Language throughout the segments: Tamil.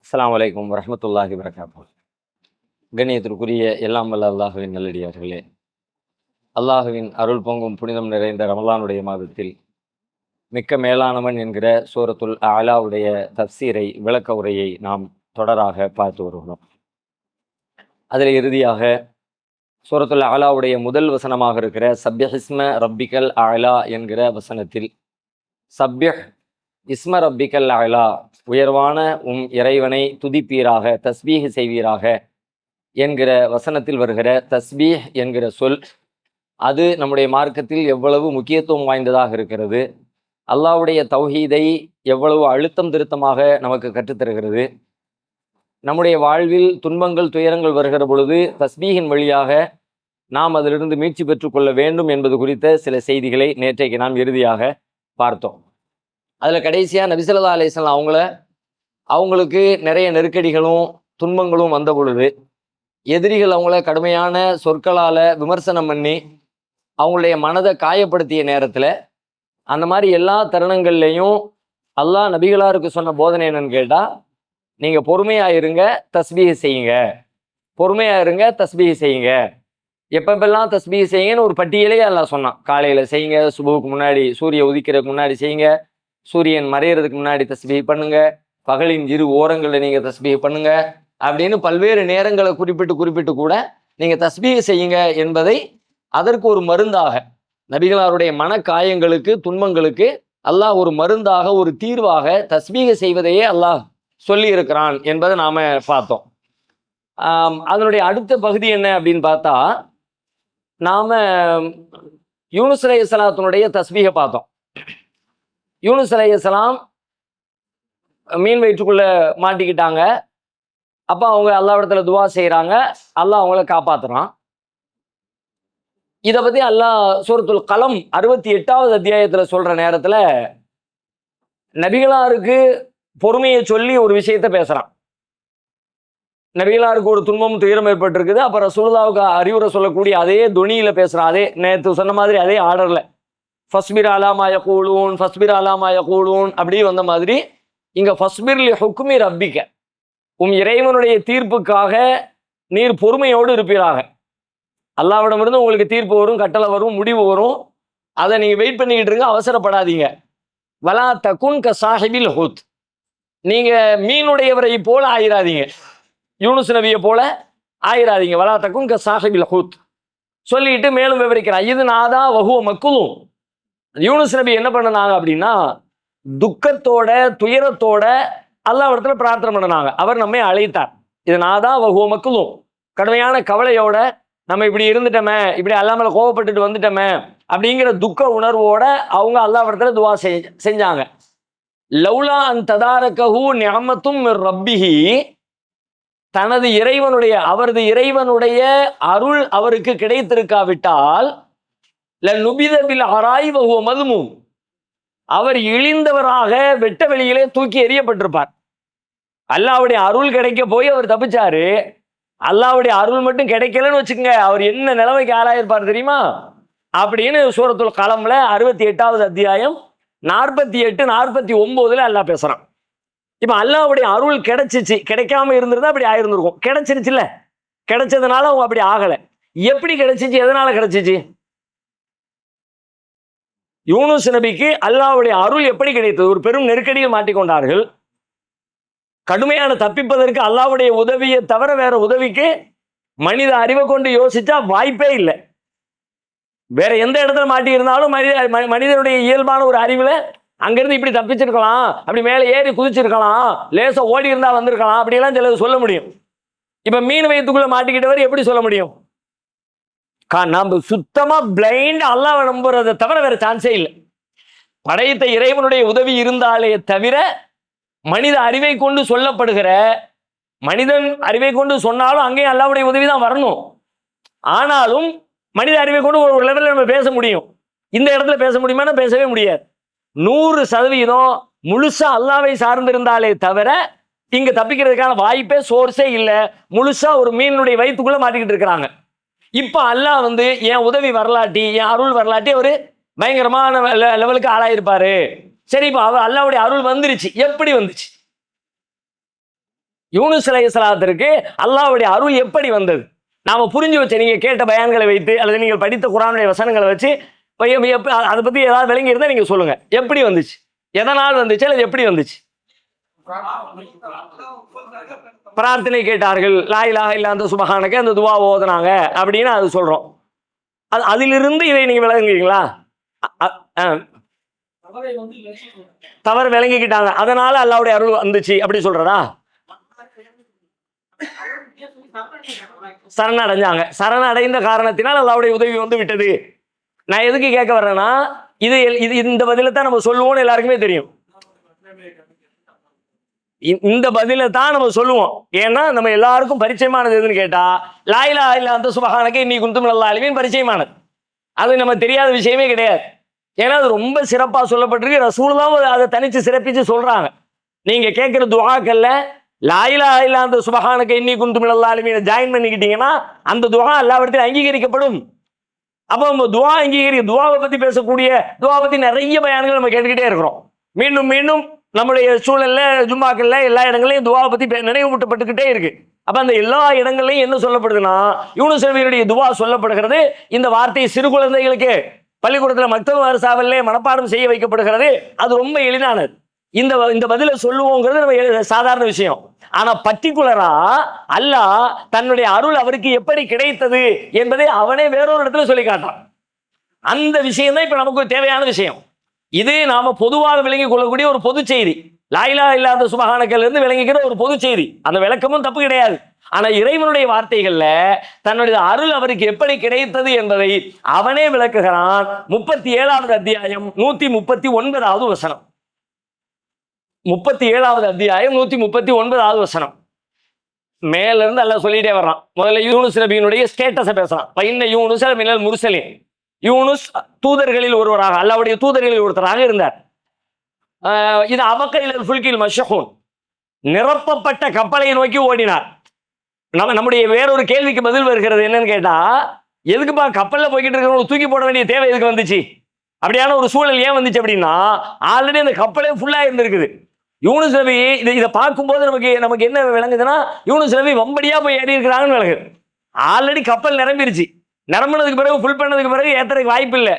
அஸ்ஸலாமு அலைக்கும் வரஹ்மத்துல்லாஹி வபரகாத்துஹு. கண்ணியத்திற்குரிய எல்லாம் வல்ல அல்லாஹுவின் நல்லடியார்களே, அல்லாஹுவின் அருள் பொங்கும் புனிதம் நிறைந்த ரமலானுடைய மாதத்தில் மிக்க மேலானவன் என்கிற சூரத்துல் அலாவுடைய தஃப்சீரை விளக்க உரையை நாம் தொடராக பார்த்து வருகிறோம். அதில் இறுதியாக சூரத்துல் அலாவுடைய முதல் வசனமாக இருக்கிற சப்யஹிஸ்ம ரப்பிக்கல் அலா என்கிற வசனத்தில் சப்யஹ் இஸ்ம ரப்பிக்கல் அலா, உயர்வான இறைவனை துதிப்பீராக, தஸ்பீஹ் செய்வீராக என்கிற வசனத்தில் வருகிற தஸ்பீஹ் என்கிற சொல், அது நம்முடைய மார்க்கத்தில் எவ்வளவு முக்கியத்துவம் வாய்ந்ததாக இருக்கிறது, அல்லாஹ்வுடைய தௌஹீதை எவ்வளவு அழுத்தம் திருத்தமாக நமக்கு கற்றுத்தருகிறது, நம்முடைய வாழ்வில் துன்பங்கள் துயரங்கள் வருகிற பொழுது தஸ்பீஹின் வழியாக நாம் அதிலிருந்து மீட்சி பெற்றுக்கொள்ள வேண்டும் என்பது குறித்த சில செய்திகளை நேற்றைக்கு நாம் இறுதியாக பார்த்தோம். அதில் கடைசியாக நபி ஸல்லல்லாஹு அலைஹி வஸல்லம் அவங்களுக்கு நிறைய நெருக்கடிகளும் துன்பங்களும் வந்த பொழுது எதிரிகள் அவங்கள கடுமையான சொற்களால் விமர்சனம் பண்ணி அவங்களுடைய மனதை காயப்படுத்திய நேரத்தில், அந்த மாதிரி எல்லா தருணங்கள்லையும் அல்லாஹ் நபிகளாருக்கு சொன்ன போதனை என்னன்னு கேட்டால், நீங்கள் பொறுமையாக இருங்க, தஸ்பீஹ் செய்யுங்க, பொறுமையாக இருங்க, தஸ்பீஹ் செய்யுங்க. எப்பப்பெல்லாம் தஸ்பீஹ் செய்யுங்கன்னு ஒரு பட்டியலே அல்லாஹ் சொன்னான். காலையில் செய்யுங்க, சுபுவுக்கு முன்னாடி, சூரிய உதிக்கிறதுக்கு முன்னாடி செய்யுங்க, சூரியன் மறையிறதுக்கு முன்னாடி தஸ்பீஹ் பண்ணுங்க, பகலின் இரு ஓரங்களில் நீங்கள் தஸ்பீஹ் பண்ணுங்க அப்படின்னு பல்வேறு நேரங்களை குறிப்பிட்டு கூட நீங்கள் தஸ்பீஹ் செய்யுங்க என்பதை அதற்கு ஒரு மருந்தாக, நபிகளாருடைய மனக்காயங்களுக்கு துன்பங்களுக்கு அல்லாஹ் ஒரு மருந்தாக, ஒரு தீர்வாக தஸ்பீஹ் செய்வதையே அல்லாஹ் சொல்லி இருக்கிறான் என்பதை நாம் பார்த்தோம். அதனுடைய அடுத்த பகுதி என்ன அப்படின்னு பார்த்தா, நாம் யூனுஸ் அலைஹிஸ்ஸலாத்தினுடைய தஸ்பீஹை பார்த்தோம். யூனுஸ் அலைஹிஸ்ஸலாம் மீன் வயிற்றுக்குள்ளே மாட்டிக்கிட்டாங்க. அப்போ அவங்க அல்லாஹ்விடத்தில் துவா செய்கிறாங்க, அல்லாஹ் அவங்கள காப்பாற்றுறான். இதை பற்றி அல்லாஹ் சூரத்துல் கலம் 68வது அத்தியாயத்தில் சொல்கிற நேரத்தில் நபிகளாருக்கு பொறுமையை சொல்லி ஒரு விஷயத்தை பேசுகிறான். நபிகளாருக்கு ஒரு துன்பம் துயரம் ஏற்பட்டிருக்குது. அப்போ ரசூலுல்லாஹ்வுக்கு அறிவுரை சொல்லக்கூடிய அதே துணியில் பேசுகிறான். அதே நேற்று சொன்ன மாதிரி அதே ஆர்டரில் ஃபஸ்பிர் அலாமா யகூலூன், ஃபஸ்பிர் அலாமா யகூலூன் அப்படி வந்த மாதிரி இங்கே ஃபஸ்பிர் லி ஹுக்மி ரப்பிக்க, இறைவனுடைய தீர்ப்புக்காக நீர் பொறுமையோடு இருப்பீராக. அல்லாஹ்விடமிருந்து உங்களுக்கு தீர்ப்பு வரும், கட்டளை வரும், முடிவு வரும். அதை நீங்கள் வெயிட் பண்ணிக்கிட்டு இருங்க, அவசரப்படாதீங்க. வலா தகுன் க சாஹிபில் ஹூத், நீங்கள் மீனுடையவரை போல ஆயிராதீங்க, யூனுஸ் நபியை போல ஆயிராதீங்க. வலா தகுன் க சாஹிபில் ஹூத் சொல்லிட்டு மேலும் விவரிக்கிறான். இது நாதா வஹுவ மக்குலும். யூனுஸ் நபி என்ன பண்ணினாங்க அப்படின்னா, துக்கத்தோட துயரத்தோட அல்லாஹ்விடத்துல பிரார்த்தனை பண்ணினாங்க. அவர் நம்மை அழைத்தார். இது நாதா வஹுவ மக்குலும், கடுமையான கவலையோட நம்ம இப்படி இருந்துட்டோமே, இப்படி அல்லாமல் கோவப்பட்டுட்டு வந்துட்டோமே அப்படிங்கிற துக்க உணர்வோட அவங்க அல்லாஹ்விடத்துல துவா செஞ்சாங்க. லவ்லா அன் ததாரகஹு நிஅமத்தும் மிர் ரப்பிஹி, தனது இறைவனுடைய, அவரது இறைவனுடைய அருள் அவருக்கு கிடைத்திருக்காவிட்டால் லநுபித பில் அராய் வஹுவ மதுமூம், அவர் இழிந்தவராக வெட்ட வெளியிலே தூக்கி எறியப்பட்டிருப்பார். அல்லாஹ்வுடைய அருள் கிடைக்க போய் அவர் தப்பிச்சாரு. அல்லாஹ்வுடைய அருள் மட்டும் கிடைக்கலன்னு வச்சுக்கோங்க, அவர் என்ன நிலைமைக்கு ஆளாயிருப்பார் தெரியுமா அப்படின்னு சூரத்துல் கலம்ல 68வது அத்தியாயம் 48 49 அல்லாஹ் பேசுறான். இப்போ அல்லாஹ்வுடைய அருள் கிடைச்சிச்சு, கிடைக்காம இருந்திருந்தா அப்படி ஆயிருந்திருக்கும். கிடைச்சிருச்சுல்ல, கிடைச்சதுனால அவங்க அப்படி ஆகலை. எப்படி கிடைச்சிச்சு, எதனால கிடைச்சிச்சு? யூனுஸ் நபிக்கு அல்லாஹ்வுடைய அருள் எப்படி கிடைத்தது? ஒரு பெரும் நெருக்கடியில் மாட்டிக்கொண்டார்கள். கடுமையான தப்பிப்பதற்கு அல்லாஹ்வுடைய உதவியை தவிர வேற உதவிக்கு மனித அறிவை கொண்டு யோசிச்சா வாய்ப்பே இல்லை. வேற எந்த இடத்துல மாட்டி இருந்தாலும் மனிதனுடைய இயல்பான ஒரு அறிவுல அங்கிருந்து இப்படி தப்பிச்சிருக்கலாம், அப்படி மேலே ஏறி குதிச்சிருக்கலாம், லேசா ஓடி இருந்தா வந்திருக்கலாம், அப்படியெல்லாம் சிலது சொல்ல முடியும். இப்ப மீன் வயிற்றுக்குள்ள மாட்டிக்கிட்டவர் எப்படி சொல்ல முடியும்? நம்ம சுத்தமா பிளைண்ட் அல்லாஹ்வை நம்புறதை தவிர வேற சான்ஸே இல்லை. படைத்த இறைவனுடைய உதவி இருந்தாலே தவிர மனித அறிவை கொண்டு சொல்லப்படுகிற, மனிதன் அறிவை கொண்டு சொன்னாலும் அங்கேயும் அல்லாஹ்வுடைய உதவி தான் வரணும். ஆனாலும் மனித அறிவை கொண்டு ஒரு லெவலில் நம்ம பேச முடியும். இந்த இடத்துல பேச முடியுமா? பேசவே முடியாது. 100% முழுசா அல்லாஹ்வை சார்ந்திருந்தாலே தவிர இங்க தப்பிக்கிறதுக்கான வாய்ப்பே சோர்ஸே இல்லை. முழுசா ஒரு மீனுடைய வயிற்றுக்குள்ள மாட்டிக்கிட்டு இருக்கிறாங்க. இப்ப அல்லாஹ் என் உதவி வரலாட்டி, என் அருள் வரலாட்டி ஒரு பயங்கரமான லெவலுக்கு ஆளாயிருப்பாரு. சரி, இப்போ அல்லாஹ்வுடைய அருள் வந்துருச்சு. எப்படி வந்துச்சு? யூனுஸ் அலைஹிஸ்ஸலாத்திற்கு அல்லாஹ்வுடைய அருள் எப்படி வந்தது? நாம புரிஞ்சு வச்ச நீங்க கேட்ட பயான்களை வைத்து அல்லது நீங்கள் படித்த குர்ஆனுடைய வசனங்களை வச்சு அதை பத்தி ஏதாவது விளங்கி இருந்தா நீங்க சொல்லுங்க. எப்படி வந்துச்சு, எதனால் வந்துச்சு, அல்லது எப்படி வந்துச்சு? பிரார்த்தனை கேட்டார்கள், லா இலாஹ இல்லா அன்த சுப்ஹானக, அந்த துவா ஓதுனாங்க அப்படின்னு அது சொல்றோம். அதிலிருந்து இதை நீங்க விளங்குறீங்களா? தவறு விளங்கிக்கிட்டாங்க, அதனால அல்லாஹ்வுடைய அருள் வந்துச்சு அப்படி சொல்றதா? சரணடைஞ்சாங்க, சரணடைந்த காரணத்தினால் அல்லாஹ்வுடைய உதவி வந்து விட்டது. நான் எதுக்கு கேட்க வர்றேன்னா, இது இந்த பதில தான் நம்ம சொல்லுவோம்னு எல்லாருக்குமே தெரியும். இந்த பதில தான் நம்ம சொல்லுவோம். ஏன்னா நம்ம எல்லாருக்கும் பரிச்சயமானது எதுன்னு கேட்டா, லா இலாஹ இல்லா அன்த சுப்ஹானக இன்னி குன்து மினல் ஸாலிமீன் பரிச்சயமானது. அது நம்ம தெரியாத விஷயமே கிடையாது. ஏன்னா அது ரொம்ப சிறப்பா சொல்லப்பட்டிருக்கு. ரசூலுல்லாஹ் அதை தனிச்சு சிறப்பிச்சு சொல்றாங்க. நீங்க கேட்கிற துஆக்கள்ல லா இலாஹ இல்லா அன்த சுப்ஹானக இன்னி குன்து மினல் ஸாலிமீன் ஜாயின் பண்ணிக்கிட்டீங்கன்னா அந்த துஆ அல்லாஹ்விடத்தில் அங்கீகரிக்கப்படும். அப்போ நம்ம துஆவை பத்தி பேசக்கூடிய துஆவை பத்தி நிறைய பயான்கள் நம்ம கேட்டுக்கிட்டே இருக்கிறோம். மீண்டும் மீண்டும் நம்முடைய சூழல்ல ஜும்மாக்கள்ல எல்லா இடங்களையும் துஆவை பத்தி நினைவூட்டப்பட்டுக்கிட்டே இருக்கு. அப்ப அந்த எல்லா இடங்களையும் என்ன சொல்லப்படுதுன்னா, யூனுஸ் நபியினுடைய துஆ சொல்லப்படுகிறது. இந்த வார்த்தை சிறு குழந்தைகளுக்கு பள்ளிக்கூடத்தில் மக்தப் மதரசாவிலே மனப்பாடம் செய்ய வைக்கப்படுகிறது. அது ரொம்ப எளிதானது. இந்த பதில சொல்லுவோங்கிறது நம்ம சாதாரண விஷயம். ஆனா பர்டிகுலரா அல்லாஹ் தன்னுடைய அருள் அவருக்கு எப்படி கிடைத்தது என்பதை அவனே வேறொரு இடத்துல சொல்லி காட்டான். அந்த விஷயம் தான் இப்ப நமக்கு தேவையான விஷயம். இது நாம பொதுவாக விளங்கிக் கொள்ளக்கூடிய ஒரு பொது செய்தி. லா இலாஹ இல்லா அன்த சுப்ஹானகல இருந்து விளங்கிக்கிற ஒரு பொது செய்தி. அந்த விளக்கமும் தப்பு கிடையாது. ஆனா இறைவனுடைய வார்த்தைகள்ல தன்னுடைய அருள் அவருக்கு எப்படி கிடைத்தது என்பதை அவனே விளக்குகிறான். 37வது அத்தியாயம் 139வது வசனம். 37வது அத்தியாயம் 139வது வசனம். மேல இருந்து அல்லாஹ் சொல்லிட்டே வர்றான். முதல்ல யூனுஸ் நபியினுடைய ஸ்டேட்டஸை பேசலாம். பைன்ன யூனுஸ் மினல் முர்சலின். யூனுஸ் தூதர்களில் ஒருவராக, அல்லாஹ்வுடைய தூதர்களில் ஒருத்தராக இருந்தார். இது அபக்கையில் ஃபுல்கில் மஷ்ஹூன், நிரப்பப்பட்ட கப்பலை நோக்கி ஓடினார். நம்முடைய வேறொரு கேள்விக்கு பதில் வருகிறது. என்னன்னு கேட்டா, எதுக்குப்பா கப்பல்ல போய்கிட்டு இருக்கிறவங்க தூக்கி போட வேண்டிய தேவை எதுக்கு வந்துச்சு? அப்படியான ஒரு சூழல் ஏன் வந்துச்சு அப்படின்னா, ஆல்ரெடி அந்த கப்பலே ஃபுல்லா இருந்திருக்குது. யூனுஸ் நபி இதை பார்க்கும்போது நமக்கு என்ன விளங்குதுன்னா, யூனுஸ் நபி வம்படியா போய் ஏறி இருக்கிறாங்கன்னு விளங்குது. ஆல்ரெடி கப்பல் நிரம்பிருச்சு. நிரம்பினதுக்கு பிறகு ஃபுல் பண்ணதுக்கு பிறகு ஏத்துறதுக்கு வாய்ப்பு இல்லை.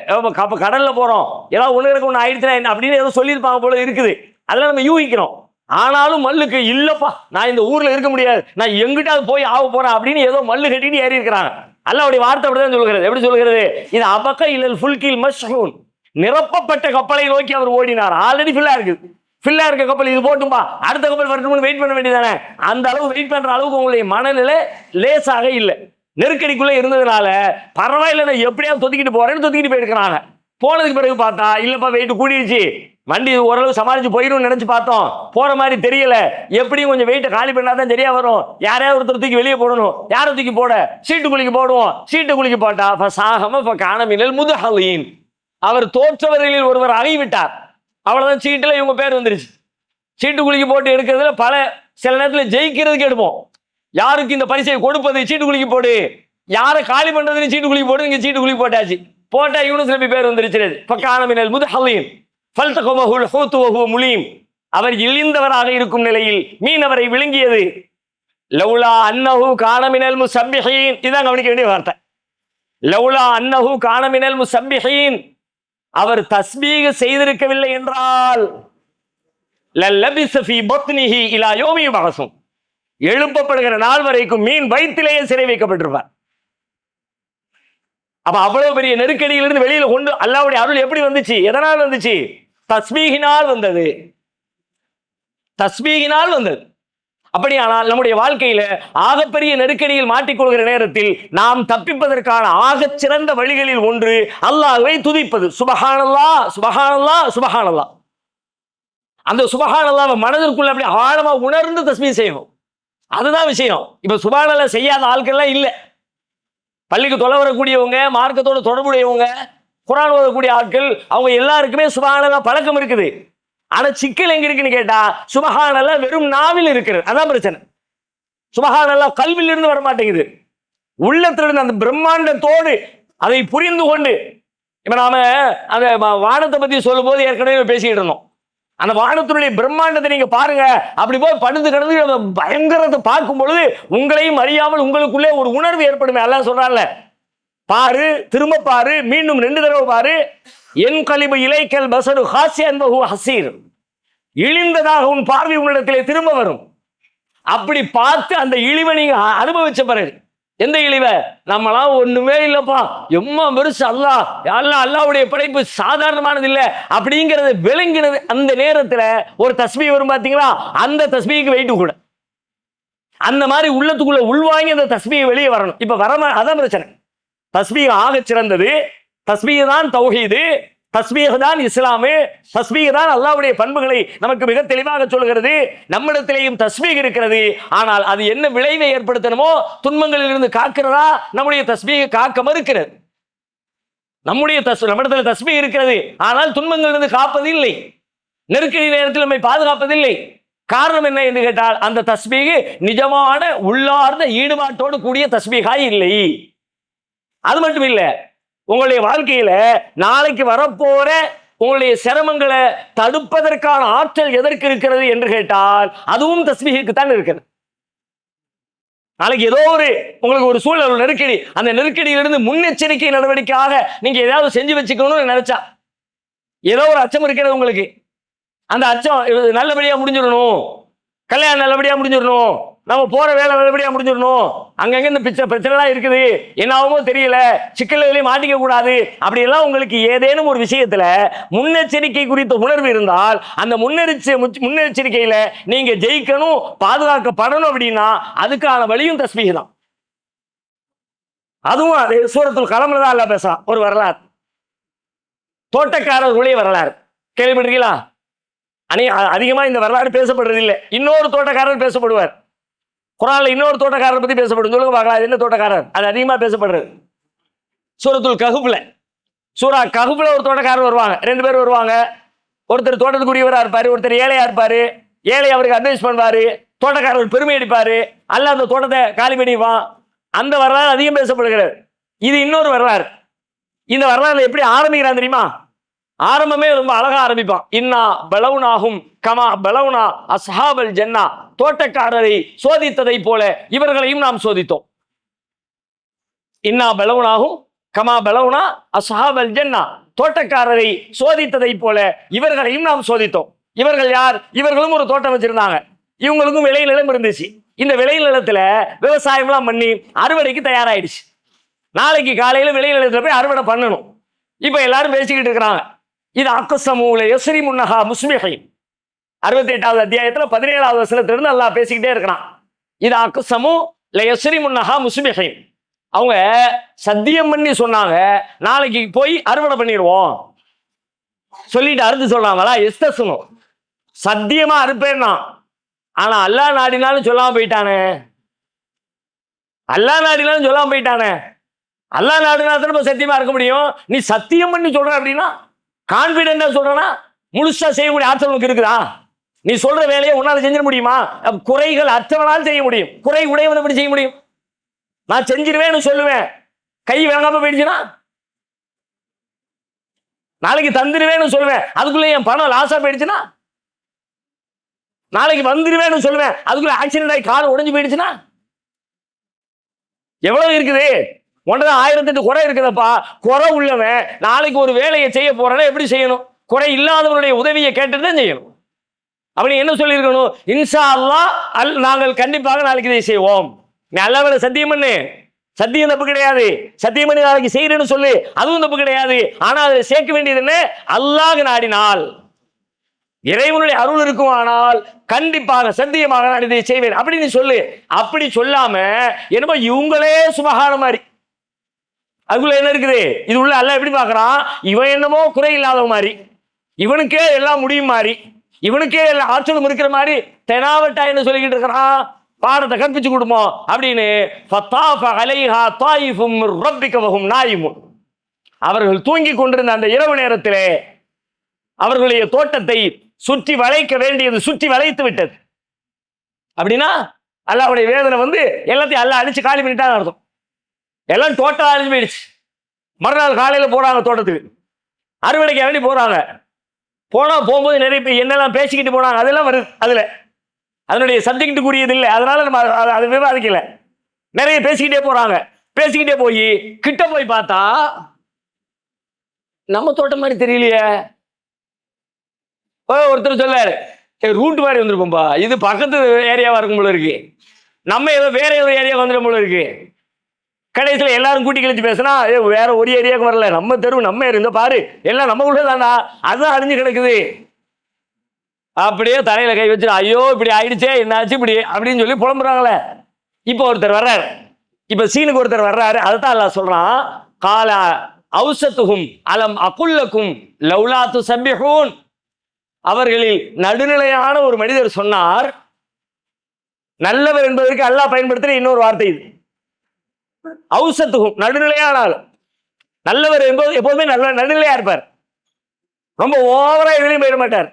கடல்ல போறோம், ஏதாவது ஒண்ணு ஆயிடுச்சுன்னா அப்படின்னு ஏதோ சொல்லியிருப்பாங்க போல இருக்குது. அதெல்லாம் நம்ம யூகிக்கிறோம். ஆனாலும் மல்லுக்கு இல்லப்பா, நான் இந்த ஊர்ல இருக்க முடியாது, நான் எங்கிட்டாவது போய் ஆக போறேன் அப்படின்னு ஏதோ மல்லு கட்டிட்டு ஏறி இருக்கிறாங்க. அல்லாஹ்வுடைய வார்த்தை அப்படிதான் சொல்கிறது. எப்படி சொல்கிறது? இது அபக்க இல்லல் ஃபுல்கில் மஷ்ஹூன், நிரப்பப்பட்ட கப்பலை நோக்கி அவர் ஓடினார். ஆல்ரெடி ஃபில்லா இருக்குது. ஃபில்லா இருக்க கப்பல் இது போட்டும்பா, அடுத்த கப்பல் வரணும்னு வெயிட் பண்ண வேண்டியதானே. அந்த அளவு வெயிட் பண்ற அளவுக்கு உங்களுடைய மனநிலை லேசாக இல்லை. நெருக்கடிக்குள்ள இருந்ததுனால பரவாயில்ல, நான் எப்படியாவது தொத்திக்கிட்டு போறேன்னு தொத்திக்கிட்டு போயிருக்கிறாங்க. போனதுக்கு பிறகு பார்த்தா இல்லப்பா வெயிட் கூடிடுச்சு, வண்டி ஓரளவு சமாளிச்சு போயிடும் நினைச்சு பார்த்தோம், போற மாதிரி தெரியல, எப்படியும் கொஞ்சம் வெயிட்டை காலி பண்ணாதான் சரியா வரும், யாரையாவது ஒருத்தர் தூக்கி வெளியே போடணும், யாரை தூக்கி போட, சீட்டு குளிக்க போடுவோம். சீட்டு குளிக்க போட்டா சாகம காணமினல் முதுஹலீன், அவர் தோற்றவர்களில் ஒருவர் ஆகிவிட்டார். அவ்வளவுதான், சீட்டுல இவங்க பேர் வந்துருச்சு. சீட்டு குளிக்க போட்டு எடுக்கிறதுல சில நேரத்தில் ஜெயிக்கிறதுக்கு எடுப்போம். யாருக்கு இந்த பரிசை கொடுப்பது, சீட்டு குளிக்க போடு, யாரை காலி பண்றதுன்னு சீட்டு குளிக்க போடு, இங்க சீட்டு குளிக்க போட்டாச்சு. போட்டா யூனுஸ் நபி பேர் வந்துருச்சு. ஃபகானமினல் முதுஹலீன் ஃபல்தகமஹுல் ஹூத் வஹுவ முலீம், அவர் இழிந்தவராக இருக்கும் நிலையில் மீன் அவரை விழுங்கியது. லௌலா அன்னஹு கானமினல் முஸப்பிஹீன், இதான் கவனிக்க வேண்டிய வார்த்தை. லௌலா அன்னஹு கானமினல் முஸப்பிஹீன், அவர் தஸ்பீக செய்திருக்கவில்லை என்றால் லலபிஸ ஃபீ பத்னிஹி இலா யௌமி யுபஅஸூன், எழுப்பப்படுகிற நாள் வரைக்கும் மீன் வயிற்றிலேயே சிறை வைக்கப்பட்டிருப்பார். அப்ப அவ்வளவு பெரிய நெருக்கடியிலிருந்து வெளியில கொண்டு அல்லாஹ்வுடைய அருள் எப்படி வந்துச்சு? எதனால் வந்துச்சு? தஸ்பீகினால் வந்தது. தஸ்பீகினால் வந்தது. அப்படியானால் நம்முடைய வாழ்க்கையில ஆகப்பெரிய நெருக்கடியில் மாட்டிக்கொள்கிற நேரத்தில் நாம் தப்பிப்பதற்கான ஆகச் சிறந்த வழிகளில் ஒன்று அல்லாஹ்வை துதிப்பது. சுபஹானல்லாஹ் சுபஹானல்லாஹ் சுபஹானல்லாஹ். அந்த சுபஹானல்லாஹ் மனதிற்குள்ள அப்படி ஆழமா உணர்ந்து தஸ்பீஹ் செய்யணும். அதுதான் விஷயம். இப்ப சுபஹானல்லாஹ் செய்யாத ஆட்கள்லாம் இல்லை. பள்ளிக்கு தொலை வரக்கூடியவங்க, மார்க்கத்தோட தொடர்புடையவங்க, குர்ஆன் ஓதக்கூடிய ஆட்கள், அவங்க எல்லாருக்குமே சுபஹானல்லாஹ் பழக்கம் இருக்குது. ஆனா சிக்கல் எங்க இருக்குன்னு கேட்டா, சுபஹானல்லாஹ் வெறும் நாவில் இருக்கிறது. அதான் பிரச்சனை. சுபஹானல்லாஹ் கல்வில இருந்து வர மாட்டேங்குது, உள்ளத்திலிருந்து அந்த பிரம்மாண்டத்தோடு அதை புரிந்து கொண்டு. இப்ப நாம அந்த வானத்தை பத்தி சொல்லும் போது ஏற்கனவே பேசிக்கிட்டு இருந்தோம். அந்த வானத்தினுடைய பிரம்மாண்டத்தை நீங்க பாருங்க. அப்படி போய் படுத்து கிடந்து பயங்கரத்தை பார்க்கும் பொழுது உங்களையும் அறியாமல் உங்களுக்குள்ளே ஒரு உணர்வு ஏற்படுமே. அல்லாஹ் சொல்றான்ல, பாரு, திரும்ப பாரு, மீண்டும் 2 தடவை பாரு. என் கலிபு இலைக்கல் பசரு ஹாசியன் ஹசீர், இழிந்ததாக உன் பார்வை உன்னிடத்திலே திரும்ப வரும். அப்படி பார்த்து அந்த இழிவை நீங்க அனுபவிச்ச பிறகு, எந்த இழிவை? நம்மளாம் ஒண்ணுமே இல்லப்பா, எம்மா பெருசு, அல்லாஹ் அல்லாஹ்வுடைய படைப்பு சாதாரணமானது இல்லை அப்படிங்கிறத விளங்கினது. அந்த நேரத்துல ஒரு தஸ்பீ வரும் பாத்தீங்களா, அந்த தஸ்பீக்கு வெயிட்டு கூட. அந்த மாதிரி உள்ளத்துக்குள்ள உள்வாங்கி அந்த தஸ்பீ வெளியே வரணும். இப்ப அதான் பிரச்சனை. தஸ்பீ ஆக சிறந்தது, தஸ்பீ தான் தௌஹீது, தஸ்பீஹ் தான் இஸ்லாமு, தஸ்பீஹ் தான் அல்லாஹ்வுடைய பண்புகளை நமக்கு மிக தெளிவாக சொல்கிறது. நம்மிடத்திலேயும் தஸ்பீஹ் இருக்கிறது. ஆனால் அது என்ன விளைவை ஏற்படுத்தணுமோ, துன்பங்களில் இருந்து காக்கிறதா, நம்முடைய தஸ்பீஹ் காக்க மறுக்கிறது. நம்மிடத்தில் தஸ்பீஹ் இருக்கிறது, ஆனால் துன்பங்களில் இருந்து காப்பது இல்லை, நெருக்கடி நேரத்தில் நம்மை பாதுகாப்பதில்லை. காரணம் என்ன என்று கேட்டால், அந்த தஸ்பீஹ் நிஜமான உள்ளார்ந்த ஈடுபாட்டோடு கூடிய தஸ்பீஹாய் இல்லை. அது மட்டும் இல்லை, உங்களுடைய வாழ்க்கையில நாளைக்கு வரப்போற உங்களுடைய சிரமங்களை தடுப்பதற்கான ஆற்றல் எதற்கு இருக்கிறது என்று கேட்டால், அதுவும் தஸ்பீஹுக்கு தான் இருக்கிறது. நாளைக்கு ஏதோ உங்களுக்கு ஒரு சூழல், நெருக்கடி, அந்த நெருக்கடியிலிருந்து முன்னெச்சரிக்கை நடவடிக்கையாக நீங்க ஏதாவது செஞ்சு வச்சுக்கணும்னு நினைச்சா, ஏதோ ஒரு அச்சம் இருக்கிறது உங்களுக்கு, அந்த அச்சம் நல்லபடியா முடிஞ்சிடணும், கல்யாணம் நல்லபடியா முடிஞ்சிடணும், நம்ம போற வேலை நல்லபடியா முடிஞ்சிடணும், அங்கங்க இந்த பிரச்சனைலாம் இருக்குது, என்ன ஆகுமோ தெரியல, சிக்கல்களையும் மாட்டிக்க கூடாது, அப்படி எல்லாம் உங்களுக்கு ஏதேனும் ஒரு விஷயத்துல முன்னெச்சரிக்கை குறித்த உணர்வு இருந்தால், அந்த முன்னெச்சரிக்கையில நீங்க ஜெயிக்கணும், பாதுகாக்கப்படணும் அப்படின்னா அதுக்கான வழியும் தஸ்பீஹ் தான். அதுவும் அது சூரத்துல் கலம்ல தான் அல்லாஹ் பேசுறான். ஒரு வரலாறு, தோட்டக்காரர்களுடைய வரலாறு கேள்விப்பட்டிருக்கீங்களா? அதிகமா இந்த வரலாறு பேசப்படுறது இல்லை. இன்னொரு தோட்டக்காரர் பேசப்படுவார் குர்ஆன்ல, இன்னொரு தோட்டக்காரர் பத்தி பேசப்படும். சொல்லுங்க பார்க்கலாம், என்ன தோட்டக்காரர்? அது அதிகமா பேசப்படுறது சூரத்துல் கஹ்ஃப்ல. சூரா கஹ்ஃப்ல ஒரு தோட்டக்காரர் வருவாங்க, 2 பேர் வருவாங்க. ஒருத்தர் தோட்டத்துக்குரியவரா இருப்பாரு, ஒருத்தர் ஏழையா இருப்பாரு. ஏழை அவருக்கு அட்வைஸ் பண்ணுவாரு, தோட்டக்காரர் பெருமை அடிப்பாரு, அல்ல அந்த தோட்டத்தை காலி பண்ணிடுவான். அந்த வரலாறு அதிகம் பேசப்படுகிறது. இது இன்னொரு வரலாறு. இந்த வரலாறு எப்படி ஆரம்பிக்கிறான் தெரியுமா? ஆரம்பமே ரொம்ப அழகா ஆரம்பிப்பான். இன்னா பலவுனாகும் கமா பலவுனா அஸ்ஹாபல் ஜன்னா, தோட்டக்காரரை சோதித்ததை போல இவர்களையும் நாம் சோதித்தோம். இன்னா பலவுனாகும் கமா பலவுனா அஸ்ஹாபல் ஜன்னா, தோட்டக்காரரை சோதித்ததை போல இவர்களையும் நாம் சோதித்தோம். இவர்கள் யார்? இவர்களும் ஒரு தோட்டம் வச்சிருந்தாங்க, இவங்களுக்கும் விளை நிலம் இருந்துச்சு. இந்த விளை நிலத்துல விவசாயம்லாம் பண்ணி அறுவடைக்கு தயாராயிடுச்சு. நாளைக்கு காலையில விளை நிலத்துல போய் அறுவடை பண்ணணும். இப்ப எல்லாரும் பேசிக்கிட்டு இருக்கிறாங்க, இது அக்குசமூல யஸ்ரி முன்னஹா முஸ்மிஹை, 68வது அத்தியாயத்துல 17வது வசனத்திலிருந்து அல்லாஹ் பேசிக்கிட்டே இருக்கிறான். இது அக்குசமு யஸ்ரி முன்னஹா முஸ்மிஹை, அவங்க சத்தியம் பண்ணி சொன்னாங்க நாளைக்கு போய் அறுவடை பண்ணிடுவோம் சொல்லிட்டு அறுத்து சொல்றாங்களா? எஸ்தசுனும் சத்தியமா அறுப்பேன்னா, ஆனா அல்லாஹ் நாடினாலும் சொல்லாம போயிட்டானே, அல்லாஹ் நாடினாலும் சொல்லாம போயிட்டானே. அல்லாஹ் நாடினாலும் சத்தியமா இருக்க முடியும். நீ சத்தியம் பண்ணி சொல்ற அப்படின்னா, கான்பிடென்டா சொல்றனா, முழுசா செய்யக்கூடிய ஆற்றல் உனக்கு இருக்குதா? நீ சொல்ற வேலையை உன்னால செஞ்சிட முடியுமா? குறைகள் அற்றவனால் செய்ய முடியும், குறை உடையவன் எப்படி செய்ய முடியும்? நான் செஞ்சிருவேன்னு சொல்லுவேன், கை விளங்காம போயிடுச்சுன்னா, நாளைக்கு தந்துருவேன்னு சொல்லுவேன், அதுக்குள்ள என் பணம் லாஸா போயிடுச்சுன்னா, நாளைக்கு வந்துருவேன்னு சொல்லுவேன், அதுக்குள்ள ஆக்சிடென்ட் ஆகி கால் உடைஞ்சு போயிடுச்சுன்னா, எவ்வளவு இருக்குது? ஒன்றதான் 1008 குறை இருக்குதப்பா. குறை உள்ளவன் நாளைக்கு ஒரு வேலையை செய்ய போறேன்னா எப்படி செய்யணும்? குறை இல்லாதவனுடைய உதவியை கேட்டுட்டு தான் செய்யணும். அப்படி என்ன சொல்லியிருக்கணும்? இன்ஷா அல்லாஹ் நாங்கள் கண்டிப்பாக நாளைக்கு இதை செய்வோம். நீ அல்லாஹ்விட சத்தியம் பண்ணு, சத்தியம் தப்பு கிடையாது. சத்தியம் பண்ணி நாளைக்கு செய்யறேன்னு சொல்லு, அதுவும் தப்பு கிடையாது. ஆனா அதில் சேர்க்க வேண்டியது என்ன? அல்லாஹ் நாடினால், இறைவனுடைய அருள் இருக்கும், ஆனால் கண்டிப்பாக சத்தியமாக நான் இதை செய்வேன் அப்படின்னு சொல்லு. அப்படி சொல்லாம என்னமோ இவங்களே சுபஹான மாதிரி, அதுக்குள்ள என்ன இருக்குது? இது உள்ள அல்லாஹ் எப்படி பார்க்கறான்? இவன் என்னமோ குறை இல்லாத மாதிரி, இவனுக்கே எல்லாம் முடியும் மாதிரி, இவனுக்கே எல்லா ஆற்றலும் இருக்கிற மாதிரி தெனாவட்டா என்ன சொல்லிக்கிட்டு இருக்கிறான்? பாடத்தை கற்பிச்சு கொடுப்போம் அப்படின்னு. அவர்கள் தூங்கி கொண்டிருந்த அந்த இரவு நேரத்திலே அவர்களுடைய தோட்டத்தை சுற்றி வளைக்க வேண்டியது சுற்றி வளைத்து விட்டது. அப்படின்னா அல்லாஹ்வுடைய வேதனை எல்லாத்தையும் அல்லாஹ் அழிச்சு காலி பண்ணிட்டான்னு அர்த்தம். எல்லாம் டோட்டலா அழிஞ்சு போயிடுச்சு. மறுநாள் காலையில போறாங்க, தோட்டத்துக்கு அறுவடைக்கு வேண்டி போறாங்க. போகும்போது நிறைய பேர் என்னெல்லாம் பேசிக்கிட்டு போனாங்க அதெல்லாம் வருது. அதில் அதனுடைய சப்ஜெக்டுக்குரியது இல்லை, அதனால நம்ம அதை விவாதிக்கல. நிறைய பேசிக்கிட்டே போறாங்க. பேசிக்கிட்டே போய் கிட்ட போய் பார்த்தா நம்ம தோட்டம் மாதிரி தெரியலையே. ஒருத்தர் சொல்லாரு, ரூட் மாதிரி வந்திருப்போம்பா, இது பக்கத்து ஏரியாவா இருக்கும் போல இருக்கு, நம்ம ஏதோ வேற ஏதோ ஏரியா வந்துடும் போல இருக்கு. கடைசியில் எல்லாரும் கூட்டி கழிச்சு பேசினா வேற ஒரு ஏரியாவுக்கு வரல, நம்ம தெருவு நம்ம இருந்த பாரு, எல்லாம் நம்ம கூட தானா, அதுதான் அழிஞ்சு கிடக்குது. அப்படியே தலையில கை வச்சு ஐயோ இப்படி ஆயிடுச்சே என்னாச்சு இப்படி அப்படின்னு சொல்லி புலம்புறாங்களே. இப்போ ஒருத்தர் வர்றாரு, இப்ப சீனுக்கு ஒருத்தர் வர்றாரு, அதைத்தான் அல்லாஹ் சொல்றான், கால அவுசத்துஹும் அலம் அகுல்லக்கும் லவ்லா துஸப்பிஹூன். அவர்களில் நடுநிலையான ஒரு மனிதர் சொன்னார். நல்லவர் என்பதற்கு அல்லாஹ் பயன்படுத்துற இன்னொரு வார்த்தை இது. அவுசத்துஹும், நடுநிலையான ஆள். நல்லவர் என்பது எப்போதுமே நல்ல நடுநிலையா இருப்பார். ரொம்ப ஓவரா எதுலையும் போயிட மாட்டார்.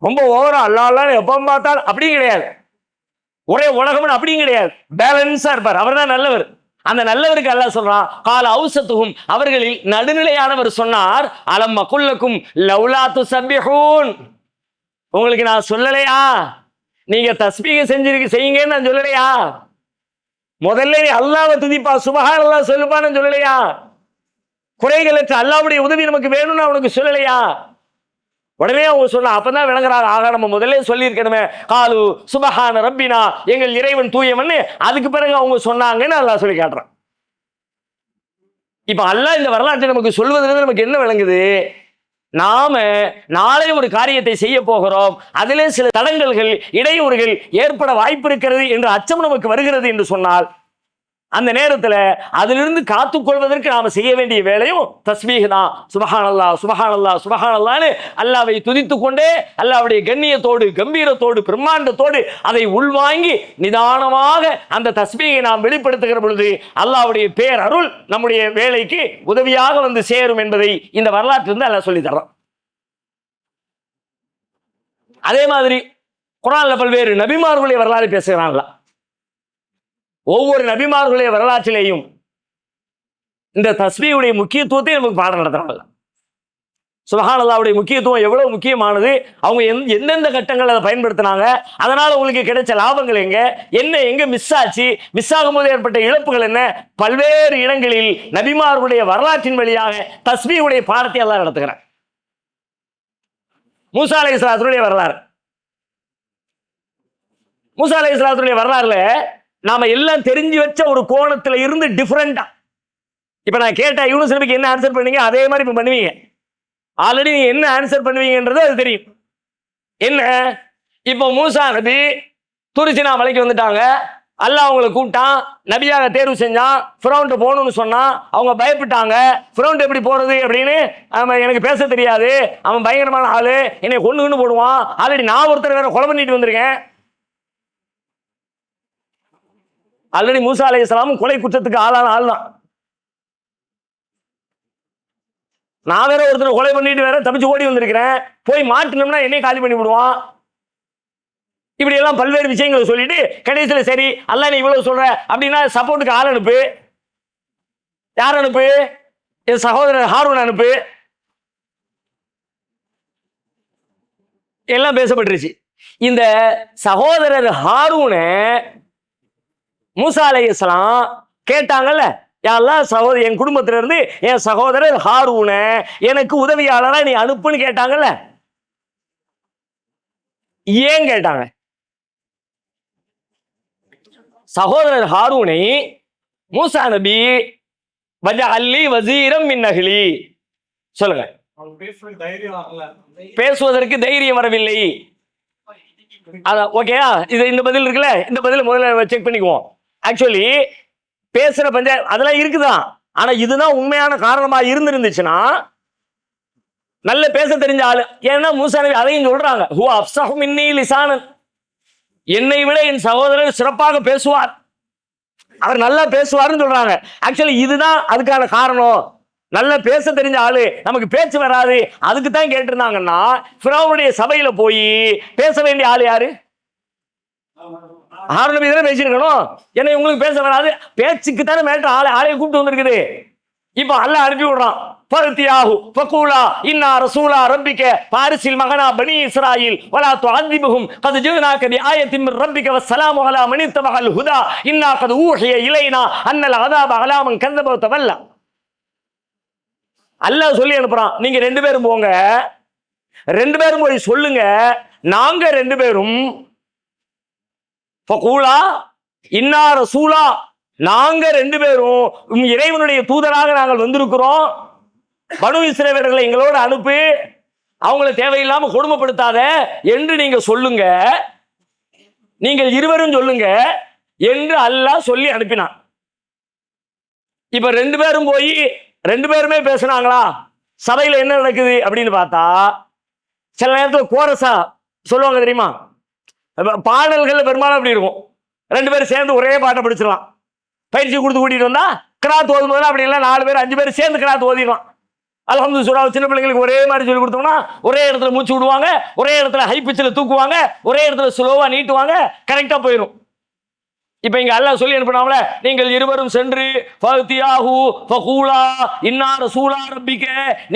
ரொம்ப ஓவரா அல்லாஹ் எப்போ பார்த்தால் அப்படியும் கிடையாது, ஒரே உலகம்னு அப்படியும் கிடையாது, பேலன்ஸா இருப்பார். அவர் தான் நல்லவர். அந்த நல்லவருக்கு அல்லாஹ் சொல்றான், கால அவுசத்துஹும், அவர்களில் நடுநிலையானவர் சொன்னார், அலம் அகுல்லக்கும் லவ்லா துஸப்பிஹூன். உங்களுக்கு நான் சொல்லலையா, நீங்க தஸ்பீக செய்யுங்கன்னு நான் சொல்லலையா? முதல்ல நீ அல்லாஹ்வை துதிப்பா, சுப்ஹானல்லாஹ் சொல்லுப்பான்னு சொல்லலையா? குறைகளற்ற அல்லாஹ்வுடைய உதவி நமக்கு வேணும்னு அவனுக்கு சொல்லலையா? உடனே அவங்க சொன்னா, அப்பதான் விளங்குறாங்க, ஆக நம்ம முதல்ல சொல்லியிருக்கணுமே, காலு சுபஹான ரப்பினா, எங்கள் இறைவன் தூயவன். அதுக்கு பிறகு அவங்க சொன்னாங்கன்னு அல்லாஹ் சொல்லி காட்டுறான். இப்ப அல்லாஹ் இந்த வரலாற்றை நமக்கு சொல்வதிலிருந்து நமக்கு என்ன விளங்குது? நாம நாளை ஒரு காரியத்தை செய்ய போகிறோம், அதிலே சில தடங்கல்கள் இடையூறுகள் ஏற்பட வாய்ப்பு இருக்கிறது என்ற அச்சம் நமக்கு வருகிறது என்று சொன்னால், அந்த நேரத்தில் அதிலிருந்து காத்துக்கொள்வதற்கு நாம செய்ய வேண்டிய வேலையும் தஸ்பீஹ் தான். சுப்ஹானல்லாஹ் சுப்ஹானல்லாஹ் சுப்ஹானல்லாஹ்னு அல்லாஹ்வை துதித்துக் கொண்டே அல்லாஹ்வுடைய கண்ணியத்தோடு கம்பீரத்தோடு பிரம்மாண்டத்தோடு அதை உள்வாங்கி நிதானமாக அந்த தஸ்பீஹை நாம் வெளிப்படுத்துகிற பொழுது அல்லாஹ்வுடைய பேர் அருள் நம்முடைய வேலைக்கு உதவியாக வந்து சேரும் என்பதை இந்த வரலாற்றிலிருந்து அல்லாஹ் சொல்லி தர்றான். அதே மாதிரி குர்ஆன்ல பல்வேறு நபிமார்களுடைய வரலாறு பேசுகிறாங்களா. ஒவ்வொரு நபிமார்களுடைய வரலாற்றிலேயும் இந்த தஸ்பீஹுடைய முக்கியத்துவத்தை நமக்கு பாடம் நடத்துறாங்க. சுப்ஹானல்லாஹ்வுடைய முக்கியத்துவம் எவ்வளவு முக்கியமானது, அவங்க எந்தெந்த கட்டங்கள் அதை பயன்படுத்தினாங்க, அதனால உங்களுக்கு கிடைச்ச லாபங்கள் எங்க மிஸ் ஆச்சு, மிஸ் ஆகும்போது ஏற்பட்ட இழப்புகள் என்ன, பல்வேறு இடங்களில் நபிமார்களுடைய வரலாற்றின் வழியாக தஸ்பீஹுடைய பாடத்தை எல்லாம் நடத்துகிறார். மூசா அலைஹிஸ்ஸலாத்துடைய வரலாறு, மூசா அலைஹிஸ்ஸலாத்துடைய வரலாறுல நாம எல்லாம் தெரிஞ்சு வச்ச ஒரு கோணத்துல இருந்து டிஃபரெண்டா, இப்ப நான் கேட்ட யூனுஸ் நபிக்கு என்ன ஆன்சர் பண்ணீங்க அதே மாதிரி இப்ப பண்ணுவீங்க. ஆல்ரெடி நீங்க என்ன ஆன்சர் பண்ணுவீங்கன்றது அது தெரியும். என்ன, இப்போ மூசா நபி துரிசினா மலைக்கு வந்துட்டாங்க, அல்லாஹ் அவங்களை கூப்பிட்டான், நபியாக தேர்வு செஞ்சான், ஃபிரௌன்ட்ட போகணும்னு சொன்னா, அவங்க பயப்பட்டாங்க. ஃபிரௌன்ட்ட எப்படி போறது அப்படின்னு, எனக்கு பேச தெரியாது, அவன் பயங்கரமான ஆளு, என்னை கொண்டு போடுவான், ஆல்ரெடி நான் ஒருத்தர் வேற கொலை பண்ணிட்டு வந்திருக்கேன். ஆல்ரெடி மூசா அலைஹிஸ்ஸலாம் கொலை குற்றத்துக்கு ஆளான ஆள் தான். நான் வேற ஒருத்தர் கொலை பண்ணிட்டு வேற தப்பிச்சு ஓடி வந்திருக்கிறேன், போய் மாட்டினோம்னா என்னை காலி பண்ணி விடுவான். இப்படி எல்லாம் பல்வேறு விஷயங்களை சொல்லிட்டு கடைசியில் சரி அல்லாஹ் நீ இவ்வளவு சொல்ற அப்படின்னா சப்போர்ட்டுக்கு ஆள் அனுப்பு. யார் அனுப்பு? என் சகோதரர் ஹாரூன் அனுப்பு. எல்லாம் பேசப்பட்டுருச்சு. இந்த சகோதரர் ஹாரூனை மூசா அலைஹிஸ்ஸலாம் கேட்டாங்கல்ல, யாரெல்லாம் சகோதரர் என் குடும்பத்தில இருந்து என் சகோதரர் ஹாரூனை எனக்கு உதவியாளரா நீ அனுப்புன்னு கேட்டாங்கல்ல. ஏன் கேட்டாங்க? சகோதரர் ஹாரூனை மூசா நபி வஜஅல்லி வஸீரம் மின் அஹ்லி, சொல்லுங்க. பேசுவதற்கு தைரியம் வரவில்லை. ஓகேயா? இது இந்த பதில் இருக்குல்ல, இந்த பதில் முதல்ல செக் பண்ணிக்குவோம். ஆக்சுவலி பேசுற அதெல்லாம் இருக்குதான், ஆனா இதுதான் உண்மையான காரணமா இருந்துச்சுன்னா நல்ல பேச தெரிஞ்ச ஆளு. ஏன்னா மூசா நபி அதையும் சொல்றாங்க, ஹுவ அஃப்ஸஹு மின்னி லிசானன், என்னை விட என் சகோதரர் சிறப்பாக பேசுவார், அவர் நல்லா பேசுவார்னு சொல்றாங்க. ஆக்சுவலி இதுதான் அதுக்கான காரணம். நல்ல பேச தெரிஞ்ச ஆளு, நமக்கு பேச்சு வராது, அதுக்கு தான் கேட்டிருந்தாங்கன்னா ஃபிரௌனுடைய சபையில போய் பேச வேண்டிய ஆளு யாரு? ஹாரூன் நபி தானே பேசியிருக்கணும். ஏன்னா உங்களுக்கு பேச வராது, பேச்சுக்கு தானே மேட்டர், ஆளையை கூப்பிட்டு வந்திருக்குது. இப்போ அல்லாஹ் அனுப்பி விடுறான், ஃபர்தியாஹு ஃபகூலா இன்னா ரசூலா ரப்பிக பாரிசில் மகனா பனி இஸ்ராயில் வலா துஅذிபுஹும் கத் ஜினாக பிஆயத்தின் மின் ரப்பிக வஸ்ஸலாமு அலா மன் இத்தபஅல் ஹுதா இன்னா கத் ஊஹிய இலைனா அன்னல் அஸாப அலா மன் கஸப வ தவல்லா. அல்லாஹ் சொல்லி அனுப்புறான், நீங்க 2 பேரும் போங்க, 2 பேரும் போய் சொல்லுங்க, நாங்க 2 பேரும் ஃபகூலா இன்னா ரசூலா, நாங்க 2 பேரும் இறைவனுடைய தூதராக நாங்கள் வந்திருக்கிறோம், பனு இஸ்ரவேலர்களை எங்களோட அனுப்பி அவங்களை தேவையில்லாம கொடுமைப்படுத்தாத என்று நீங்க சொல்லுங்க, நீங்கள் இருவரும் சொல்லுங்க என்று அல்லாஹ் சொல்லி அனுப்பினான். இப்ப 2 பேரும் போய் 2 பேருமே பேசுனாங்களா? சபையில என்ன நடக்குது அப்படின்னு பார்த்தா, சில நேரத்தில் கோரஸா சொல்லுவாங்க தெரியுமா, பாடல்கள் பெரும்பாலும் அப்படி இருக்கும். 2 பேரும் சேர்ந்து ஒரே பாட்டை படிச்சிடலாம். பயிற்சி கொடுத்து கூட்டிட்டு வந்தா கிராத் ஓதும் போது அப்படி இல்லை, 4 பேர் 5 பேர் சேர்ந்து கிராத் ஓதிடலாம். அல்ஹம்து சூரா சின்ன பிள்ளைங்களுக்கு ஒரே மாதிரி சொல்லி கொடுத்தோம்னா ஒரே இடத்துல மூச்சு விடுவாங்க, ஒரே இடத்துல ஹை பிச்சில் தூக்குவாங்க, ஒரே இடத்துல ஸ்லோவா நீட்டுவாங்க, கரெக்டா போயிடும். இப்ப இங்க அல்லாஹ் சொல்லி அனுப்பினாங்கள, நீங்கள் இருவரும் சென்று ஃபர்தியாஹு ஃபகூலா இன்னா ரசூலா ரப்பிக,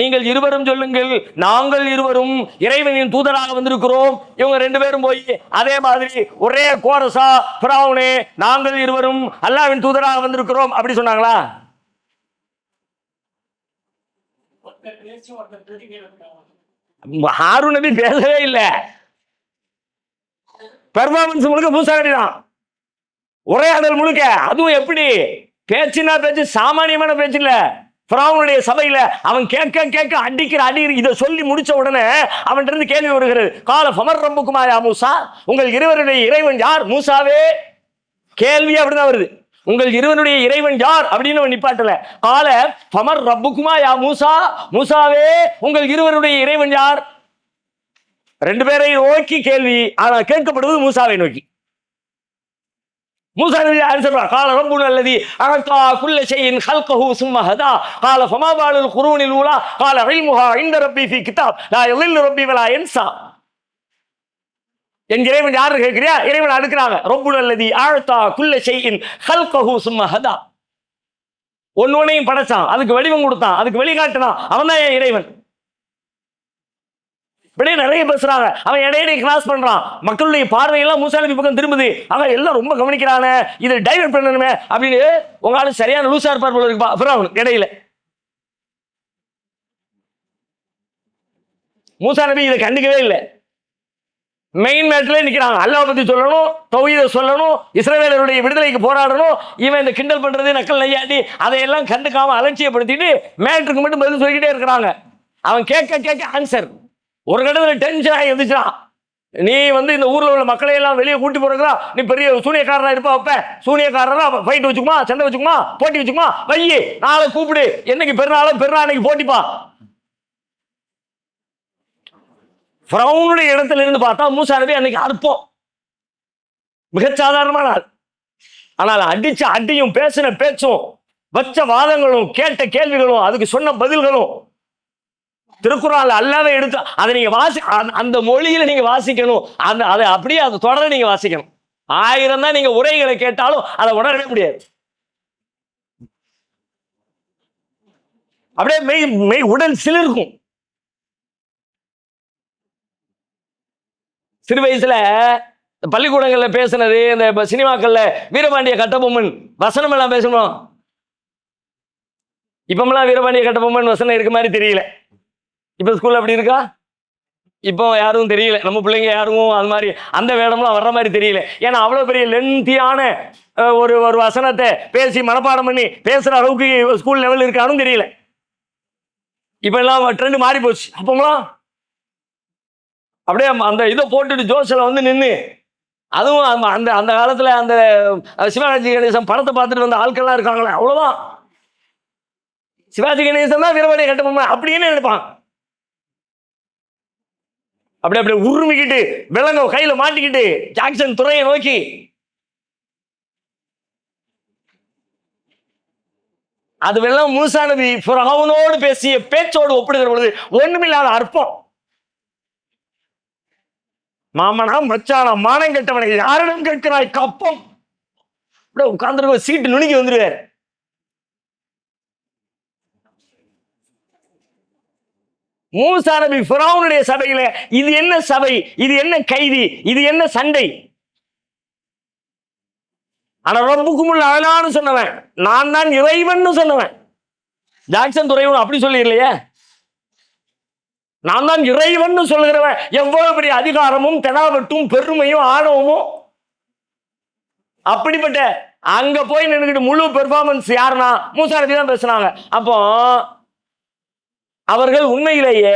நீங்கள் இருவரும் சொல்லுங்கள், நாங்கள் இருவரும் இறைவனின் தூதராக வந்திருக்கிறோம். இவங்க 2 பேரும் போய் அதே மாதிரி ஒரே கோரஸா ஃபிரௌனே நாங்கள் இருவரும் அல்லாஹ்வின் தூதராக வந்திருக்கிறோம் அப்படி சொன்னாங்களா? ஹாரூன் நபி பேசவே இல்லை. பெர்ஃபார்மன்ஸ் முழுக்க மூசா நபி தான், உரையாடல் முழுக்க. அதுவும் எப்படி பேச்சுனா பேச்சு, சாமானியமான பேச்சு இல்ல. ஃபிரௌனுடைய சபையில அவன் கேட்க அடிக்கிற அடி. இதை சொல்லி முடிச்ச உடனே அவன் இருந்து கேள்வி வருகிறது, கால ஃபமர் ரப்புக்குமா யா மூசா, உங்கள் இருவருடைய இறைவன் யார் மூசாவே? கேள்வி அப்படிதான் வருது, உங்கள் இருவனுடைய இறைவன் யார் அப்படின்னு நிப்பாட்டல. கால ஃபமர் ரப்புக்குமா யா மூசா, மூசாவே உங்கள் இருவருடைய இறைவன் யார்? 2 பேரை நோக்கி கேள்வி, ஆனா கேட்கப்படுவது மூசாவை நோக்கி. மூசா நபி ஆன்சர் قال ربنا الذي اعطى كل شيء خلقه ثم هدى قال فما بال القرون الاولى قال علمها عند ربي في كتاب لا يضل ربي ولا ينسى. என் இறைவன் யாரு கேட்கிறியா? இறைவன் அடுக்குறாங்க, ربنا الذي اعطى كل شيء خلقه ثم هدى. ஒன்னொன்னையும் படைச்சான், அதுக்கு வடிவம் கொடுத்தான், அதுக்கு வழிகாட்டினான், அவன் தான் என் இறைவன். இப்படியே நிறைய பேசுறாங்க. அவன் இடையிடையே கிராஸ் பண்றான், மக்களுடைய பார்வையெல்லாம் மூசா நபி பக்கம் திரும்புது. அவன் எல்லாம் ரொம்ப கவனிக்கிறானே, இதை டைவர்ட் பண்ணணுமே அப்படின்னு உங்களால சரியான லூசா இருப்பார் போல இருக்கு ஃபிரௌன். இடையில மூசா நபி இதை கண்டுக்கவே இல்லை. மெயின் மேட்ல நிக்கிறாங்க, அல்லாஹ் பத்தி சொல்லணும், தௌஹீதை சொல்லணும், இஸ்ரவேலருடைய விடுதலைக்கு போராடணும். இவன் இந்த கிண்டல் பண்றது, நக்கல் நையாண்டி அதையெல்லாம் கண்டுக்காம அலட்சியப்படுத்திட்டு மேட்ருக்கு மட்டும் பதில் சொல்லிக்கிட்டே இருக்கிறாங்க. அவன் கேட்க ஆன்சர். ஒரு கடத்துல டென்ஷன் ஆகி இருந்துச்சா, நீ இந்த ஊர்ல உள்ள மக்களை எல்லாம் வெளியே கூட்டி போறா, நீ பெரிய சூனியக்காரனா இருப்பா, வைப்ப சூனியக்காரனா ஃபைட் வச்சுக்குமா, சண்டை வச்சுக்குமா, போட்டி வச்சுக்குமா, வையி நாளை கூப்பிடு, என்னைக்கு பெருநாளைக்கு போட்டிப்பா. ஃபிரௌனுடைய இடத்துல இருந்து பார்த்தா மூசா நபி அன்னைக்கு அற்பம், மிகச்சாதாரணமான ஆள். ஆனால் அடிச்ச அடியும், பேசின பேச்சும், வச்ச வாதங்களும், கேட்ட கேள்விகளும், அதுக்கு சொன்ன பதில்களும் திருக்குறான் அல்லாவே எடுத்து அதை நீங்க அந்த மொழியில நீங்க வாசிக்கணும். அதை அப்படியே அதை தொடர நீங்க வாசிக்கணும். 1000 தான் நீங்க உரைகளை கேட்டாலும் அதை உணரவே முடியாது. அப்படியே மெய் உடல் சிலிர்க்கும். சிறு வயசுல பள்ளிக்கூடங்கள்ல பேசுனது, இந்த சினிமாக்கள்ல வீரபாண்டிய கட்டபொம்மன் வசனம் எல்லாம் பேசணும். இப்பமெல்லாம் வீரபாண்டிய கட்டபொம்மன் வசனம் இருக்க மாதிரி தெரியல. இப்ப ஸ்கூல்ல அப்படி இருக்கா? இப்போ யாரும் தெரியல, நம்ம பிள்ளைங்க யாரும் அது மாதிரி அந்த வேடம்லாம் வர்ற மாதிரி தெரியல. ஏன்னா அவ்வளவு பெரிய லென்த்தியான ஒரு வசனத்தை பேசி மனப்பாடம் பண்ணி பேசுற அளவுக்கு ஸ்கூல் லெவல் இருக்கான்னு தெரியல. இப்ப எல்லாம் ட்ரெண்ட் மாறி போச்சு. அப்போலாம் அப்படியே அந்த இதை போட்டுட்டு ஜோசில் நின்று, அதுவும் அந்த அந்த காலத்துல அந்த சிவாஜி கணேசன் படத்தை பார்த்துட்டு வந்த ஆட்கள்லாம் இருக்காங்களே, அவ்வளவுதான். சிவாஜி கணேசன் தான் வீரபாண்டிய கட்டபொம்மன் அப்படின்னு நினைப்பான். அப்படியே உருமிக்கிட்டு விலங்க கையில மாட்டிக்கிட்டு ஜாக்சன் துறையை நோக்கி அது வெள்ளம் மூசா நபி ஃபிரௌனோடு பேசிய பேச்சோடு ஒப்பிடுகிற பொழுது ஒண்ணுமில்லாத அற்பம். மாமனா மச்சானா மானம் கெட்டவனை யாரிடம் கேட்கிறாய் கப்பம். உட்கார்ந்து சீட்டு நுணுக்கி வந்துருவார். மூசா நபி ஃபிரௌனுடைய சபையில இது என்ன சபை, இது என்ன கைதி, இது என்ன சண்டை? ஆனா ரப்புக்குமுல் அலான்னு சொன்னவன், நான் தான் இறைவன் சொன்னவன். ஜாக்சன் துறைவன் அப்படி சொல்லிடலையே, நான் தான் இறைவன் சொல்லுகிறவன். எவ்வளவு பெரிய அதிகாரமும் தெனாவட்டும் பெருமையும் ஆணவமும். அப்படிப்பட்ட அங்க போய் நின்றுக்கிட்டு முழு பெர்ஃபார்மன்ஸ் யாருன்னா மூசா நபி தான் பேசுனாங்க. அப்போ அவர்கள் உண்மையிலேயே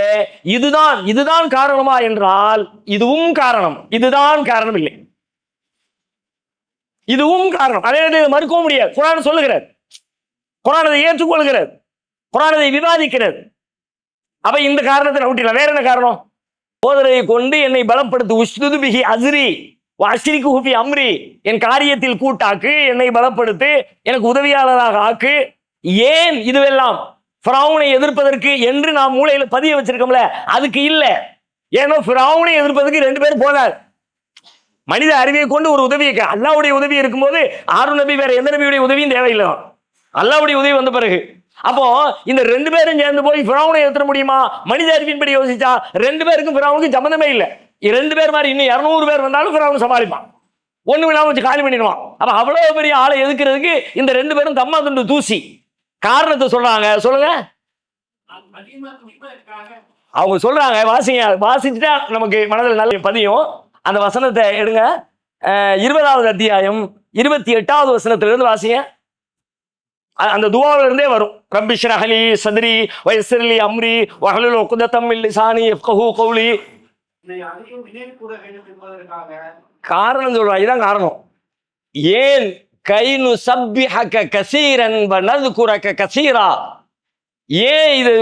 இதுதான் காரணமா என்றால் இதுவும் காரணம், இதுதான் காரணம் இல்லை, இதுவும் காரணம். அதே மறுக்கவும் முடியாது. குர்ஆன் சொல்லுகிறது, குர்ஆன் அதை ஏற்றுக்கொள்கிறது, குர்ஆன் அதை விவாதிக்கிறது. அப்ப இந்த காரணத்தை நவுட்டிடலாம். வேற என்ன காரணம்? சோதரையை கொண்டு என்னை பலப்படுத்து, உஸ்துது பிஹி அஸ்ரி வஅஸ்ரிகு ஃபி அம்ரி, என் காரியத்தில் கூட்டாக்கு, என்னை பலப்படுத்து, எனக்கு உதவியாளராக ஆக்கு. ஏன் இதுவெல்லாம்? ஃபிரௌனை எதிர்ப்பதற்கு என்று நாம் மூளையில பதிய வச்சிருக்கோம்ல, அதுக்கு இல்ல. ஏன்னா ஃபிரௌனை எதிர்ப்பதற்கு 2 பேர் போனார். மனித அறிவை கொண்டு ஒரு உதவியை, அல்லாஹ்வுடைய உதவி இருக்கும்போது ஆரூன் நபி வேற எந்த நபியுடைய உதவியும் தேவையில்லை, அல்லாஹ்வுடைய உதவி வந்த பிறகு. அப்போ இந்த 2 பேரும் சேர்ந்து போய் ஃபிரௌனை எதிர்க்க முடியுமா? மனித அறிவின்படி யோசிச்சா 2 பேருக்கும் ஃபிரௌனுக்கு சம்பந்தமே இல்லை. 2 பேர் மாதிரி இன்னும் 200 பேர் வந்தாலும் ஃபிரௌன் சமாளிப்பான், ஒண்ணு இல்லாம வச்சு காலி பண்ணிடுவான். அப்ப அவ்வளவு பெரிய ஆளை எதுக்குறதுக்கு இந்த 2 பேரும் தம்மா துண்டு தூசி. காரணத்தை சொல்றாங்க, சொல்லுங்க. அவங்க சொல்றாங்க, வாசிங்க, வாசிச்சுட்டா நமக்கு மனதில் நல்ல பதியும். அந்த வசனத்தை எடுங்க, 20வது அத்தியாயம் 28வது வசனத்திலிருந்து வாசிங்க. அந்த துஆவில இருந்தே வரும். ரப்பி ஷ்ரஹ் லி சத்ரி வயஸ்ஸிர் லி அம்ரி வஹ்லுல் உக்தத்தம் மின் லிசானி யஃப்கஹு கௌலி. காரணம் சொல்றாங்க, இதான் காரணம். ஏன் கைனு சப்பிஹக கஸீரன் வ நذ்குரக கஸீரா, ஏன் இது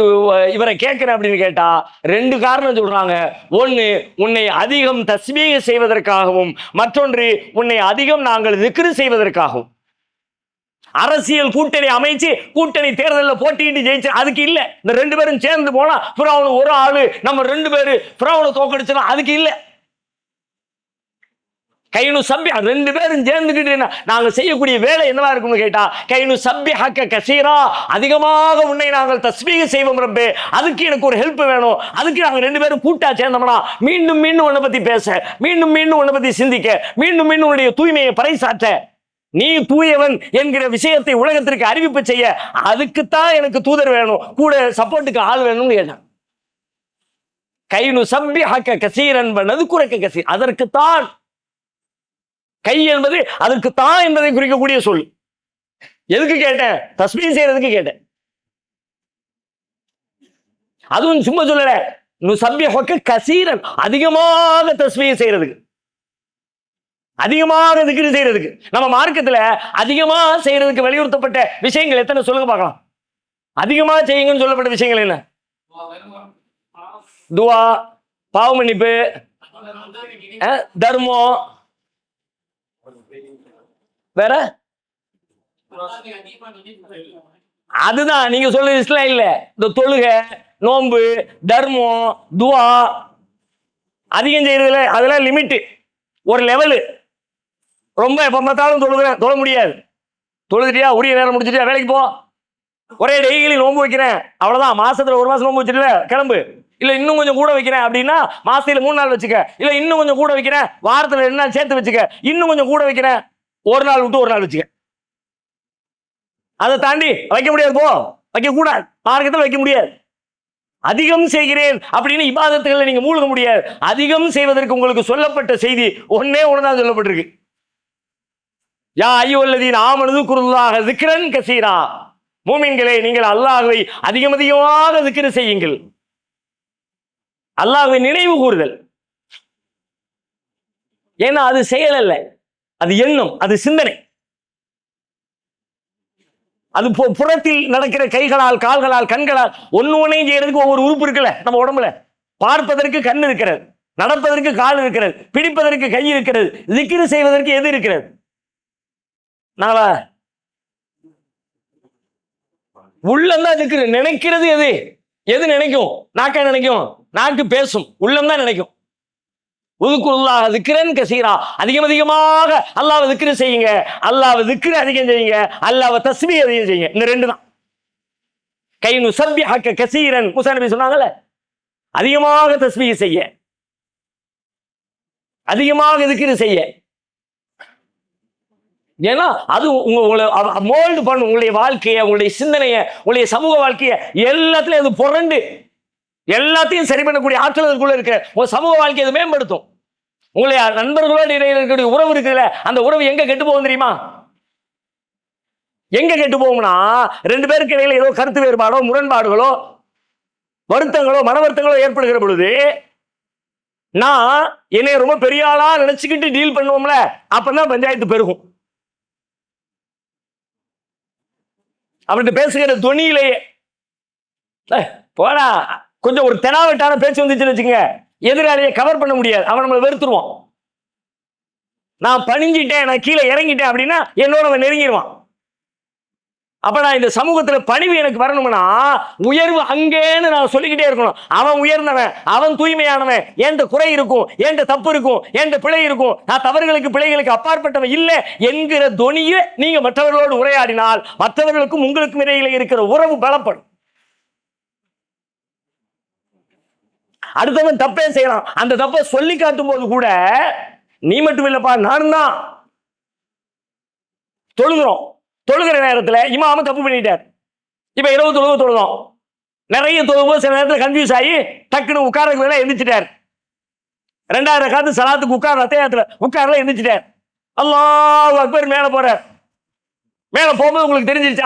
இவரை கேட்கிறேன் அப்படின்னு கேட்டா 2 காரணம் சொல்றாங்க. ஒன்னு, உன்னை அதிகம் தஸ்பீஹ் செய்வதற்காகவும், மற்றொன்று உன்னை அதிகம் நாங்கள் திக்ர் செய்வதற்காகவும். அரசியல் கூட்டணி அமைச்சு கூட்டணி தேர்தலில் போட்டிட்டு ஜெயிச்சு அதுக்கு இல்ல. இந்த 2 பேரும் சேர்ந்து போனா ஃபிரௌன் ஒரு ஆளு, நம்ம 2 பேரு ஃபிரௌனை தோக்கடிச்சோம், அதுக்கு இல்ல. கைனு சப்பி 2 பேரும் சேர்ந்துக்கிட்டு நாங்க செய்யக்கூடிய வேலை என்னவா இருக்கும்னு கேட்டா, கைனு சப்பி ஹக்க கசீரா, அதிகமாக உன்னை நாங்கள் தஸ்பீஹ் செய்வோம் ரப்பே, அதுக்கு எனக்கு ஒரு ஹெல்ப் வேணும். அதுக்கு நாங்க 2 பேரும் கூட்டா சேர்ந்தோம்னா மீண்டும் மீண்டும் உன்னை பத்தி பேச, மீண்டும் மீண்டும் உன்னை பத்தி சிந்திக்க, மீண்டும் மீண்டும் உன்னுடைய தூய்மையை பறைசாற்ற, நீ தூயவன் என்கிற விஷயத்தை உலகத்திற்கு அறிவிப்பு செய்ய, அதுக்குத்தான் எனக்கு தூதர் வேணும், கூட சப்போர்ட்டுக்கு ஆள் வேணும்னு கேட்டான். கைனு சப்பி ஹக்க கசீரன் வ நذ்குரக கஸீர், அதற்குத்தான். கை என்பது அதற்குத்தான் என்பதை குறிக்கக்கூடிய சொல். எதுக்கு கேட்டேன்? தஸ்பீஹ் செய்யறதுக்கு கேட்டேன். அதுவும் சும்மா சொல்லல, நுஸப்பிஹுக கஸீரன், அதிகமாக தஸ்பீஹ் செய்யறதுக்கு, அதிகமாக திக்ர் செய்யறதுக்கு. நம்ம மார்க்கத்துல அதிகமா செய்யறதுக்கு வலியுறுத்தப்பட்ட விஷயங்கள் எத்தனை சொல்லுங்க பார்க்கலாம். அதிகமா செய்யுங்கன்னு சொல்லப்பட்ட விஷயங்கள் என்ன? துஆ, பாவ மன்னிப்பு, தர்மம், வேற அதுதான் நீங்க சொல்ற லிஸ்ட்லாம் இல்ல. இந்த தொழுகை, நோன்பு, தர்மம், துஆ அதிகம் செய்யறதுல அதெல்லாம் லிமிட், ஒரு லெவலு. ரொம்ப எப்ப பார்த்தாலும் தொழ முடியாது. தொழுதுட்டியா, உரிய நேரம் முடிச்சுட்டியா, வேலைக்கு போ. ஒரே டெய்லி நோன்பு வைக்கிறேன், அவ்வளவுதான். மாசத்துல 1 மாசம் நோன்பு வச்சுட்டு கிளம்பு. இல்ல இன்னும் கொஞ்சம் கூட வைக்கிறேன் அப்படின்னா மாசத்துல 3 நாள் வச்சுக்க. இல்ல இன்னும் கொஞ்சம் கூட வைக்கிறேன், வாரத்துல 2 நாள் சேர்த்து வச்சுக்க. இன்னும் கொஞ்சம் கூட வைக்கிறேன், 1 நாள் விட்டு 1 நாள் வச்சுக்க. அதை தாண்டி வைக்க முடியாது, போ, வைக்க கூடாது, மார்க்கத்தில் வைக்க முடியாது. அதிகம் செய்கிறேன் அப்படின்னு இபாதத்துகளை நீங்க மூழ்க முடியாது. அதிகம் செய்வதற்கு உங்களுக்கு சொல்லப்பட்ட செய்தி ஒன்னே ஒண்ணுதான் சொல்லப்பட்டிருக்கு. யா அய்யுஹல்லதீன ஆமனு ذ்குருல்லாஹ ذிக்ரன் கஸீரா, மூமின்களே நீங்கள் அல்லாஹ்வை அதிகமாக திக்ர் செய்யுங்கள். அல்லாஹ்வை நினைவு கூறுதல். ஏன்னா அது செயல் அல்ல, அது எண்ணம், அது சிந்தனை. அது புறத்தில் நடக்கிற கைகளால், கால்களால், கண்களால் ஒன்னையும் செய்யறதுக்கு ஒவ்வொரு உறுப்பு இருக்குல்ல நம்ம உடம்புல. பார்ப்பதற்கு கண் இருக்கிறது, நடப்பதற்கு கால் இருக்கிறது, பிடிப்பதற்கு கை இருக்கிறது, திக்ர் செய்வதற்கு எது இருக்கிறது? நாளா உள்ளம்தான் திக்ர். நினைக்கிறது எது? எது நினைக்கும்? நாக்கா நினைக்கும்? நாக்கு பேசும், உள்ளம் தான் நினைக்கும். உதுகுருல்லாஹ ذிக்ரன் கஸீரா, அதிகமாக அல்லாஹ்வை திக்ர் செய்யுங்க. அல்லாஹ்வை திக்ர் அதிகம் செய்யுங்க, அல்லாஹ்வை தஸ்பீஹ் அதிகம் செய்யுங்க. இந்த 2 தான். கைனு சப்பிஹக கஸீரன், மூசா நபி சொன்னாங்கல்ல, அதிகமாக தஸ்பீஹ் செய்ய, அதிகமாக திக்ர் செய்ய. ஏன்னா அது உங்களை மோல்டு பண்ணும், உங்களுடைய வாழ்க்கையை, உங்களுடைய சிந்தனையை, உங்களுடைய சமூக வாழ்க்கையை எல்லாத்துலயும் அது புரண்டு எல்லாத்தையும் சரி பண்ணக்கூடிய ஆற்றல் அதுக்குள்ள இருக்கிற உங்க சமூக வாழ்க்கையை அது மேம்படுத்தும். உங்களுடைய நண்பர்களோடு இருக்கக்கூடிய உறவு இருக்குல்ல, அந்த உறவு எங்க கெட்டு போகும் தெரியுமா? எங்க கெட்டு போகும்னா, ரெண்டு பேருக்கு இடையில ஏதோ கருத்து வேறுபாடோ, முரண்பாடுகளோ, வருத்தங்களோ, மன வருத்தங்களோ ஏற்படுகிற பொழுது நான் என்னை ரொம்ப பெரிய ஆளா நினைச்சுக்கிட்டு டீல் பண்ணுவோம்ல, அப்பதான் பஞ்சாயத்து பெருகும். அவர்கிட்ட பேசுகிற துணியிலேயே போடா கொஞ்சம் ஒரு தெனாவட்டான பேச்சு வந்துச்சுன்னு வச்சுங்க, எதிராளியை கவர் பண்ண முடியாது, அவன் நம்மளை வெறுத்துருவான். நான் பணிஞ்சிட்டேன், நான் கீழே இறங்கிட்டேன் அப்படின்னா என்னோட அவன் நெருங்கிடுவான். அப்ப நான் இந்த சமூகத்துல பணிவு எனக்கு வரணும்னா உயர்வு அங்கேன்னு நான் சொல்லிக்கிட்டே இருக்கணும். அவன் உயர்ந்தவன், அவன் தூய்மையானவன், என்கிட்ட குறை இருக்கும், என்கிட்ட தப்பு இருக்கும், என்கிட்ட பிழை இருக்கும், நான் தவறுகளுக்கு பிழைகளுக்கு அப்பாற்பட்டவன் இல்லை என்கிற தொனியை நீங்க மற்றவர்களோடு உரையாடினால் மற்றவர்களுக்கும் உங்களுக்கும் இடையில இருக்கிற உறவு பலப்படும். அடுத்தவன் தப்பே செய்யறான், அந்த தப்பை சொல்லி காட்டும் போது கூட நீ மட்டும் இல்லப்பா நானும் தான். தொழுகிறோம், தொழுகிற நேரத்தில் இமாம தப்பு பண்ணிட்டார். இப்ப 20 தொழுவு தொழுதோம், நிறைய தொழுவு சில நேரத்தில் கன்ஃபியூஸ் ஆகி டக்குன்னு உட்கார எந்திரிச்சிட்டார். 2வது ரக்காத்து சலாத்துக்கு உட்காரல எந்திரிச்சிட்டார். அல்லாஹ் அக்பர் மேல போறார். மேல போகும்போது உங்களுக்கு தெரிஞ்சிருச்சு,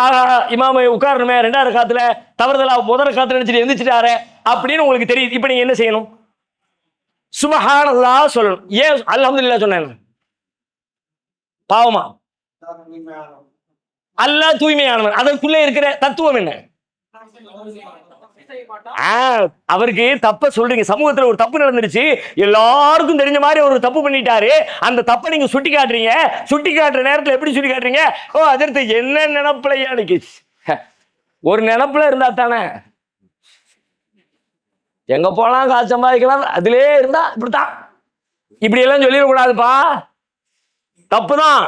இமாம உட்காரணுமே 2வது ரக்காத்துல தவறுதலா முதல் ரக்காத்துல நினைச்சிட்டு எந்திரிச்சிட்டாரு அப்படின்னு உங்களுக்கு தெரியுது. இப்ப நீங்க என்ன செய்யணும்? சுப்ஹானல்லாஹ் சொல்லணும். ஏன் அல்ஹம்துலில்லாஹ் சொன்னாங்க? பாவமா? அல்லாஹ் தூய்மையானவன். அதற்குள்ளே இருக்கிற தத்துவம் என்ன? அவருக்கு தப்ப சொல்றீங்க. சமூகத்துல ஒரு தப்பு நடந்துருச்சு, எல்லாருக்கும் தெரிஞ்ச மாதிரி ஒரு தப்பு பண்ணிட்டாரு, அந்த தப்பை நீங்க சுட்டி காட்டுறீங்க. சுட்டி காட்டுற நேரத்துல எப்படி சுட்டி காட்டுறீங்க? ஓ அதற்கு என்ன நினைப்புலையா? ஒரு நினைப்புல இருந்தா தானே எங்க போலாம், காசு சம்பாதிக்கலாம், அதிலே இருந்தா இப்படித்தான். இப்படி எல்லாம் சொல்லிடக்கூடாதுப்பா, தப்புதான்.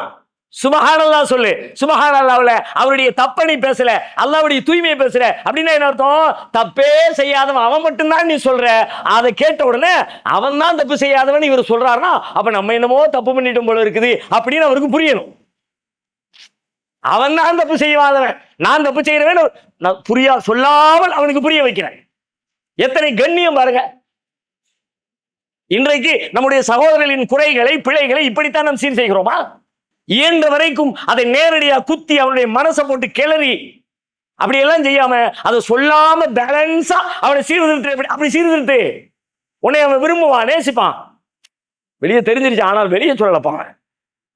சுப்ஹானல்லாஹ் சொல்லு. சுப்ஹானல்லாஹ்ல அவருடைய தப்பை நீ பேசல, அல்லாஹ்வுடைய தூய்மையை பேசல அப்படின்னா என்ன அர்த்தம்? தப்பே செய்யாதவன் அவன் மட்டும்தான் நீ சொல்ற. அதை கேட்ட உடனே அவன் தான் தப்பு செய்யாதவன் இவர் சொல்றாருன்னா அப்ப நம்ம என்னமோ தப்பு பண்ணிட்டோம் போல இருக்குது அப்படின்னு அவருக்கு புரியணும். அவன் தான் தப்பு செய்யாதவன், நான் தப்பு செய்யறவன் நான் சொல்லாமல் அவனுக்கு புரிய வைக்கிறேன். எத்தனை கண்ணியம் பாருங்க. இன்றைக்கு நம்முடைய சகோதரர்களின் குறைகளை, பிழைகளை இப்படித்தான் நாம் சீர் செய்கிறோமா? இயன்ற வரைக்கும் அதை நேரடியா குத்தி அவனுடைய மனசை போட்டு கிளறி அப்படியெல்லாம் செய்யாம அதை சொல்லாம பேலன்ஸா அவனை சீர்திருத்து. அப்படி சீர்திருத்து, உன்னை அவன் விரும்புவான், நேசிப்பான். வெளியே தெரிஞ்சிருச்சு, ஆனால் வெளியே சொல்லலப்பா,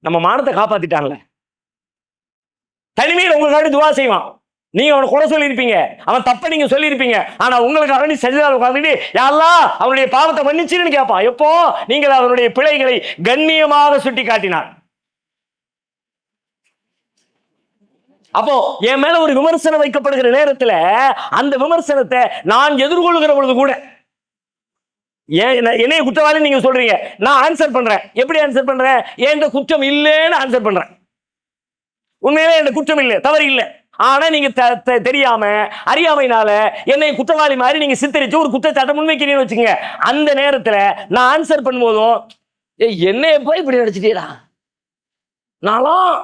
நம்ம மானத்தை காப்பாத்திட்டான்ல. தனிமையில் உங்களுக்காண்டி துவா செய்வான். நீங்க அவனை குறை சொல்லியிருப்பீங்க, அவன் தப்ப நீங்க சொல்லியிருப்பீங்க, ஆனா உங்களுக்கு நீ சஜிதால உட்கார்ந்துட்டு யா அல்லாஹ் அவனுடைய பாவத்தை மன்னிச்சுன்னு கேட்பான். எப்போ? நீங்கள் அவனுடைய பிழைகளை கண்ணியமாக சுட்டி காட்டினார். அப்போ என் மேல ஒரு விமர்சனம் வைக்கப்படுகிற நேரத்துல அந்த விமர்சனத்தை நான் எதிர்கொள்கிற பொழுது கூட என்னைய குற்றவாளி நீங்க சொல்றீங்க, நான் ஆன்சர் பண்றேன். எப்படி ஆன்சர் பண்றேன்? என்கிட்ட குற்றம் இல்லைன்னு ஆன்சர் பண்றேன். உண்மையிலே என்கிட்ட குற்றம் இல்லை, தவறு இல்லை. ஆனா நீங்க தெரியாம அறியாமையினால என்னை குற்றவாளி மாதிரி நீங்க சித்தரிச்சு ஒரு குற்றச்சாட்டை முன்வைக்கிறீங்கன்னு வச்சுக்கோங்க. அந்த நேரத்துல நான் ஆன்சர் பண்ணும்போதும் என்னைய போய் இப்படி நடிச்சிட்டீடா நானும்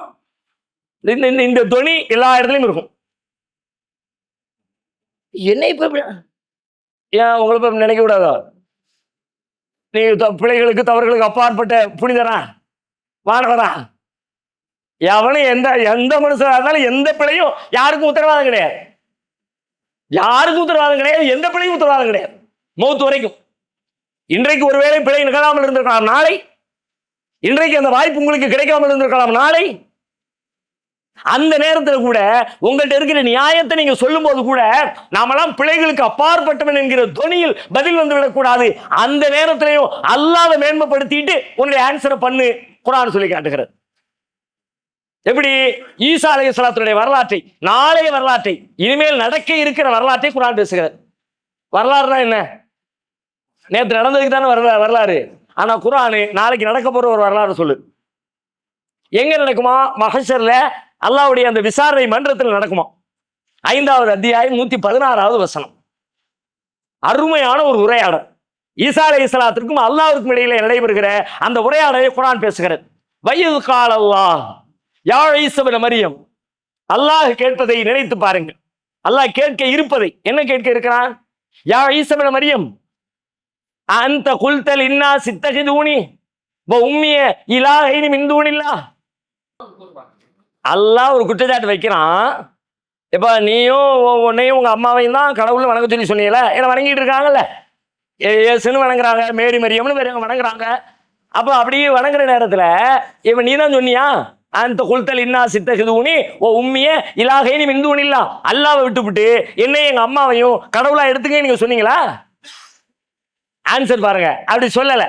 இந்த துணி எல்லா இடத்துலயும் இருக்கும். என்னை இப்ப ஏன் உங்களை இப்ப நினைக்க கூடாதா? நீங்க பிள்ளைகளுக்கு தவறுகளுக்கு அப்பாற்பட்ட புனிதரா, வானவரா? எவனும் எந்த மனுஷனா இருந்தாலும் எந்த பிழையும் யாருக்கும் உத்தரவாதம் கிடையாது. யாருக்கும் உத்தரவாதம் கிடையாது, எந்த பிழையும் உத்தரவாதம் கிடையாது மௌத்து வரைக்கும். இன்றைக்கு ஒருவேளை பிழை நிகழாமல் இருந்திருக்கலாம் நாளை, இன்றைக்கு அந்த வாய்ப்பு உங்களுக்கு கிடைக்காமல் இருந்திருக்கலாம் நாளை. அந்த நேரத்தில் கூட உங்கள்கிட்ட இருக்கிற நியாயத்தை நீங்க சொல்லும் போது கூட நாமெல்லாம் பிழைகளுக்கு அப்பாற்பட்டவன் என்கிற தொனியில் பதில் வந்து விடக்கூடாது. அந்த நேரத்திலையும் அல்லாஹ்வை மேன்மைப்படுத்திட்டு உன்னுடைய ஆன்சரை பண்ணு குர்ஆன் சொல்லி காட்டுகிறது. எப்படி? ஈசா அலைஹிஸ்ஸலாத்துடைய வரலாற்றை, நாளைய வரலாற்றை, இனிமேல் நடக்க இருக்கிற வரலாற்றை குர்ஆன் பேசுகிறது. வரலாறுனா என்ன? நேற்று நடந்ததுக்கு தானே வரலாறு. ஆனா குர்ஆன் நாளைக்கு நடக்க போற ஒரு வரலாறு சொல்லு. எங்க நடக்குமா? மஹ்ஷர்ல அல்லாஹ்வுடைய அந்த விசாரணை மன்றத்தில் நடக்குமா. 5வது அத்தியாயம் 116வது வசனம். அருமையான ஒரு உரையாடல். ஈசா அலைஹிஸ்ஸலாத்திற்கும் அல்லாஹ்வுக்கும் இடையிலே நடைபெறுகிற அந்த உரையாடலை குர்ஆன் பேசுகிறது. வயது கால அல்லாஹ் யா ஈஸா இப்னு மரியம், அல்லாஹ் கேட்பதை நினைத்து பாருங்கள். அல்லாஹ் கேட்க இருப்பதை என்ன கேட்க இருக்கிறான்? யா ஈஸா இப்னு மரியம் அந்த குல்தல் இன்னா சித்தஹிதூனி வ உம்மிய இலாஹைனி மின் தூனில்லாஹ். அல்லாஹ் ஒரு குற்றச்சாட்டு வைக்கிறான். இப்ப நீயும் உன்னையும் உங்க அம்மாவையும் தான் கடவுள்னு வணங்க சொல்லி சொன்னீங்கல்ல, ஏன்னா வணங்கிட்டு இருக்காங்கல்ல, ஏசுன்னு வணங்குறாங்க, மேரி மரியம்னு வேற வணங்குறாங்க. அப்ப அப்படியே வணங்குற நேரத்துல இவன் நீ தான் சொன்னியா அந்த குல்தல் இன்னா சித்தஹிதூனி ஓ உம்மிய இலாஹைனி மின் தூனில்லாஹ், அல்லாஹ்வை விட்டுவிட்டு என்னையும் எங்க அம்மாவையும் கடவுளா எடுத்துக்க நீங்க சொன்னீங்களா? ஆன்சர் பாருங்க, அப்படி சொல்லல.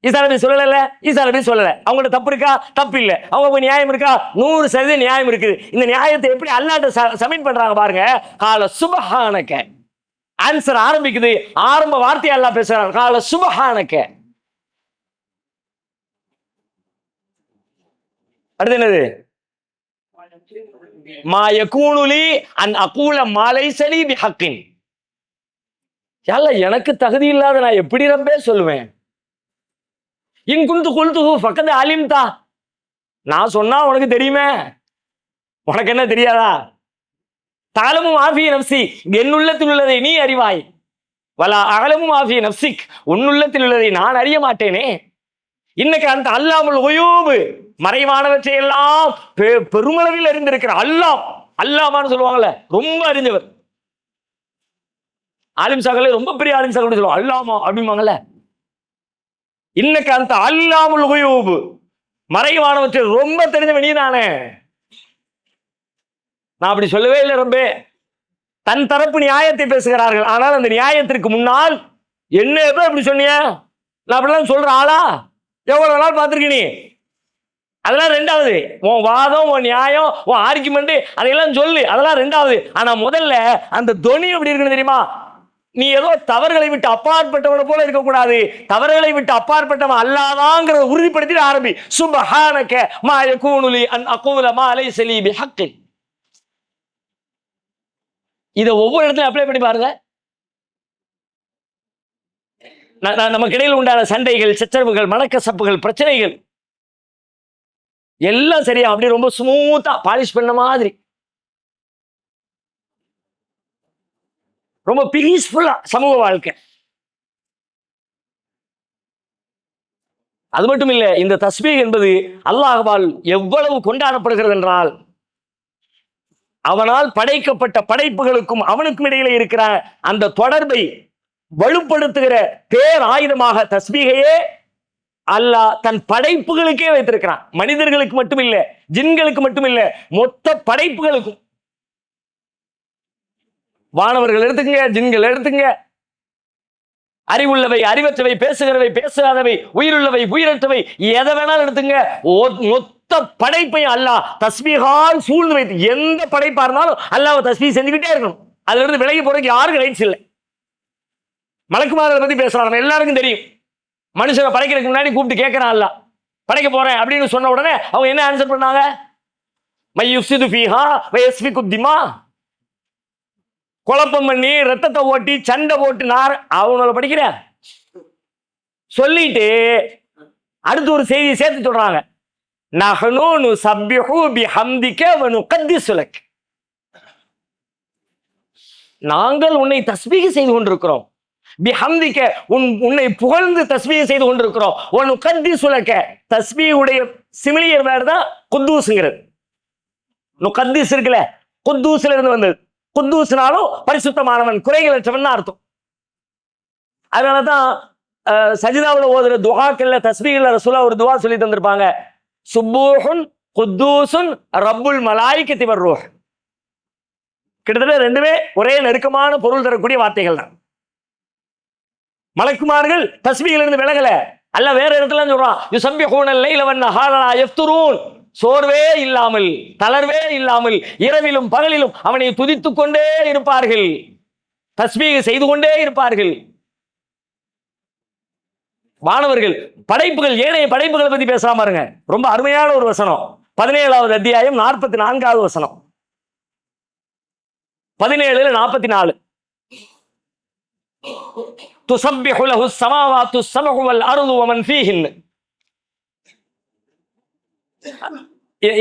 ஈசா நபி சொல்லல, ஈசா நபி சொல்லல. அவங்கள்ட்ட தப்பு இருக்கா? தப்பு இல்லை. அவங்க நியாயம் இருக்கா? 100% நியாயம் இருக்குது. இந்த நியாயத்தை எப்படி அல்லாஹ்ட்ட சப்மிட் பண்றாங்க பாருங்க. கால சுபஹானக, ஆன்சர் ஆரம்பிக்குது, ஆரம்ப வார்த்தையை அல்லாஹ் பேசுறாங்க, கால சுபஹானக. அடுத்து என்னது? மா யகூனுலி அன் அகூல மா லைஸ லீ பிஹக்கின். எனக்கு தகுதி இல்லாத நான் எப்படி ரப்பே சொல்லுவேன்? இன் குன்து குல்துஹு ஃபக்கத் அலிம்தா, நான் சொன்னா உனக்கு தெரியுமே, உனக்கு என்ன தெரியாதா? தஅலமு மா ஃபீ நஃப்ஸி, என்னுள்ளத்தில் உள்ளதை நீ அறிவாய். வலா அஅலமு மா ஃபீ நஃப்ஸிக், உன்னுள்ளத்தில் உள்ளதை நான் அறிய மாட்டேனே. இன்னைக்கு அந்த அல்லாமுல் குயூப், மறைவானவற்றை எல்லாம் பெருமளவில் அறிந்திருக்கிற அல்லாமான்னு சொல்லுவாங்கல்ல, ரொம்ப அறிஞ்சவர். ஆலிம் சாக்களே ரொம்ப பெரிய ஆலிம் சாக்கள் சொல்லுவாங்க, அல்லாமா அப்படிம்பாங்கல்ல. இன்னைக்கு அந்த அல்லாமுல் குயூப், மறைவானவற்றை ரொம்ப தெரிஞ்சவன் நீதானே. நான் அப்படி சொல்லவே இல்லை. ரொம்ப தன் தரப்பு நியாயத்தை பேசுகிறார்கள். ஆனால் அந்த நியாயத்திற்கு முன்னால் என்ன எப்ப இப்படி சொன்னிய, நான் அப்படிலாம் சொல்ற ஆளா? எவ்வளவு நாள் பார்த்திருக்க நீ? அதெல்லாம் ரெண்டாவது. உன் வாதம், உன் நியாயம், உன் ஆர்குமெண்ட் அதையெல்லாம் சொல்லு, அதெல்லாம் ரெண்டாவது. ஆனா முதல்ல அந்த தொனி எப்படி இருக்குன்னு தெரியுமா? நீ ஏதோ தவறுகளை விட்டு அப்பாற்பட்டவனை போல இருக்கக்கூடாது. தவறுகளை விட்டு அப்பாற்பட்டவன் அல்லாதாங்கிறத உறுதிப்படுத்திட்டு ஆரம்பி. சுப்ஹானக மா யகூனு லி அன் அகூல மா லைஸ லீ பிஹக். இத ஒவ்வொரு இடத்துல அப்ளை பண்ணி பாருங்க. நமக்கு இடையில் உண்டான சண்டைகள், சச்சரவுகள், மனக்கசப்புகள், பிரச்சனைகள் எல்லாம் சரியா அப்படியே ரொம்ப ஸ்மூத்தா பாலிஷ் பண்ண மாதிரி, ரொம்ப பீஸ்ஃபுல்லா சமூக வாழ்க்கை. அது மட்டும் இல்ல, இந்த தஸ்பீஹ் என்பது அல்லாஹ்வால் எவ்வளவு கொண்டாடப்படுகிறது என்றால், அவனால் படைக்கப்பட்ட படைப்புகளுக்கும் அவனுக்கும் இடையில இருக்கிற அந்த தொடர்பை வலுப்படுத்துகிற பேர் ஆயுதமாக தஸ்பீகையே அல்லாஹ் தன் படைப்புகளுக்கே வைத்திருக்கிறான். மனிதர்களுக்கு மட்டும் இல்ல, ஜின்களுக்கு மட்டும் இல்ல, மொத்த படைப்புகளுக்கும். வானவர்கள் எடுத்துங்க, ஜின்கள் எடுத்துங்க, அறிவுள்ளவை, அறிவற்றவை, பேசுகிறவை, பேசாதவை, உயிருள்ளவை, உயிரற்றவை, எதை வேணாலும் எடுத்துங்க. மொத்த படைப்பையும் அல்லாஹ் தஸ்பீஹால் சூழ்ந்து வைத்து, எந்த படைப்பா இருந்தாலும் அல்லாஹ் தஸ்பீஹ் செஞ்சுக்கிட்டே இருக்கணும். அதுல இருந்து விலகி போறதுக்கு யாருக்கும் ரைட்ஸ் இல்லை. மலக்குமார்களை பத்தி பேசலாம், நம்ம எல்லாருக்கும் தெரியும். மனுஷனை படைக்கிறதுக்கு முன்னாடி கூப்பிட்டு கேட்கிறான் அல்லாஹ், படைக்க போறேன் அப்படின்னு சொன்ன உடனே அவங்க என்ன ஆன்சர் பண்ணாங்க? மை யுஃப்ஸிது ஃபீஹா வ யஸ்ஃபிகு திமா. குழப்பம் பண்ணி ரத்தத்தை ஓட்டி சண்டை போட்டு அவங்கள படிக்கிற சொல்லிட்டு அடுத்து ஒரு செய்தியை சேர்த்து சொல்றாங்க. நஹ்னு நுஸப்பிஹு பிஹம்திக வ நுகத்திஸு லக். நாங்கள் உன்னை தஸ்பீஹ் செய்து கொண்டிருக்கிறோம். பிஹம்திக, உன்னை புகழ்ந்து தஸ்பீஹ் செய்து கொண்டிருக்கிறோம். வ நுகத்திஸு லக, தஸ்பீஹ் உடைய சிமிலியர் வேர்ட் தான் குத்தூஸ்ங்கிறது. நுகத்திஸ் இருக்குல்ல, குத்தூஸ்ல இருந்து வந்தது. குத்தூஸ்னாலும் பரிசுத்தமானவன், குறைகளற்றவன் அர்த்தம். அதனாலதான் சஜிதாவுல ஓதுற துஆக்கள்ல தஸ்பீஹ்ல ரசூலுல்லாஹ் ஒரு துஆ சொல்லி தந்திருப்பாங்க. சுப்பூஹுன் குத்தூசுன் ரப்புல் மலாயிகத்தி வர்ரூஹ். கிட்டத்தட்ட ரெண்டுமே ஒரே நெருக்கமான பொருள் தரக்கூடிய வார்த்தைகள் தான். மலக்குமார்கள் தஸ்பீஹ்ல இருந்து விலகல. அல்லாஹ் வேற இடத்துல சொல்றான், யுஸப்பிஹூனல் லைல வன் நஹார லா யஃப்துரூன். சோர்வே இல்லாமல், தளர்வே இல்லாமல், இரவிலும் பகலிலும் அவனை துதித்துக் கொண்டே இருப்பார்கள், தஸ்பீஹ் செய்து கொண்டே இருப்பார்கள். வானவர்கள், படைப்புகள், ஏனைய படைப்புகளை பத்தி பேசலாம் பாருங்க. ரொம்ப அருமையான ஒரு வசனம். 17வது அத்தியாயம் 44வது வசனம். 17:44. துஸப்பிஹு லஹு ஸமாவாத்து ஸபஉ வல் அர்து வமன் ஃபீஹின்.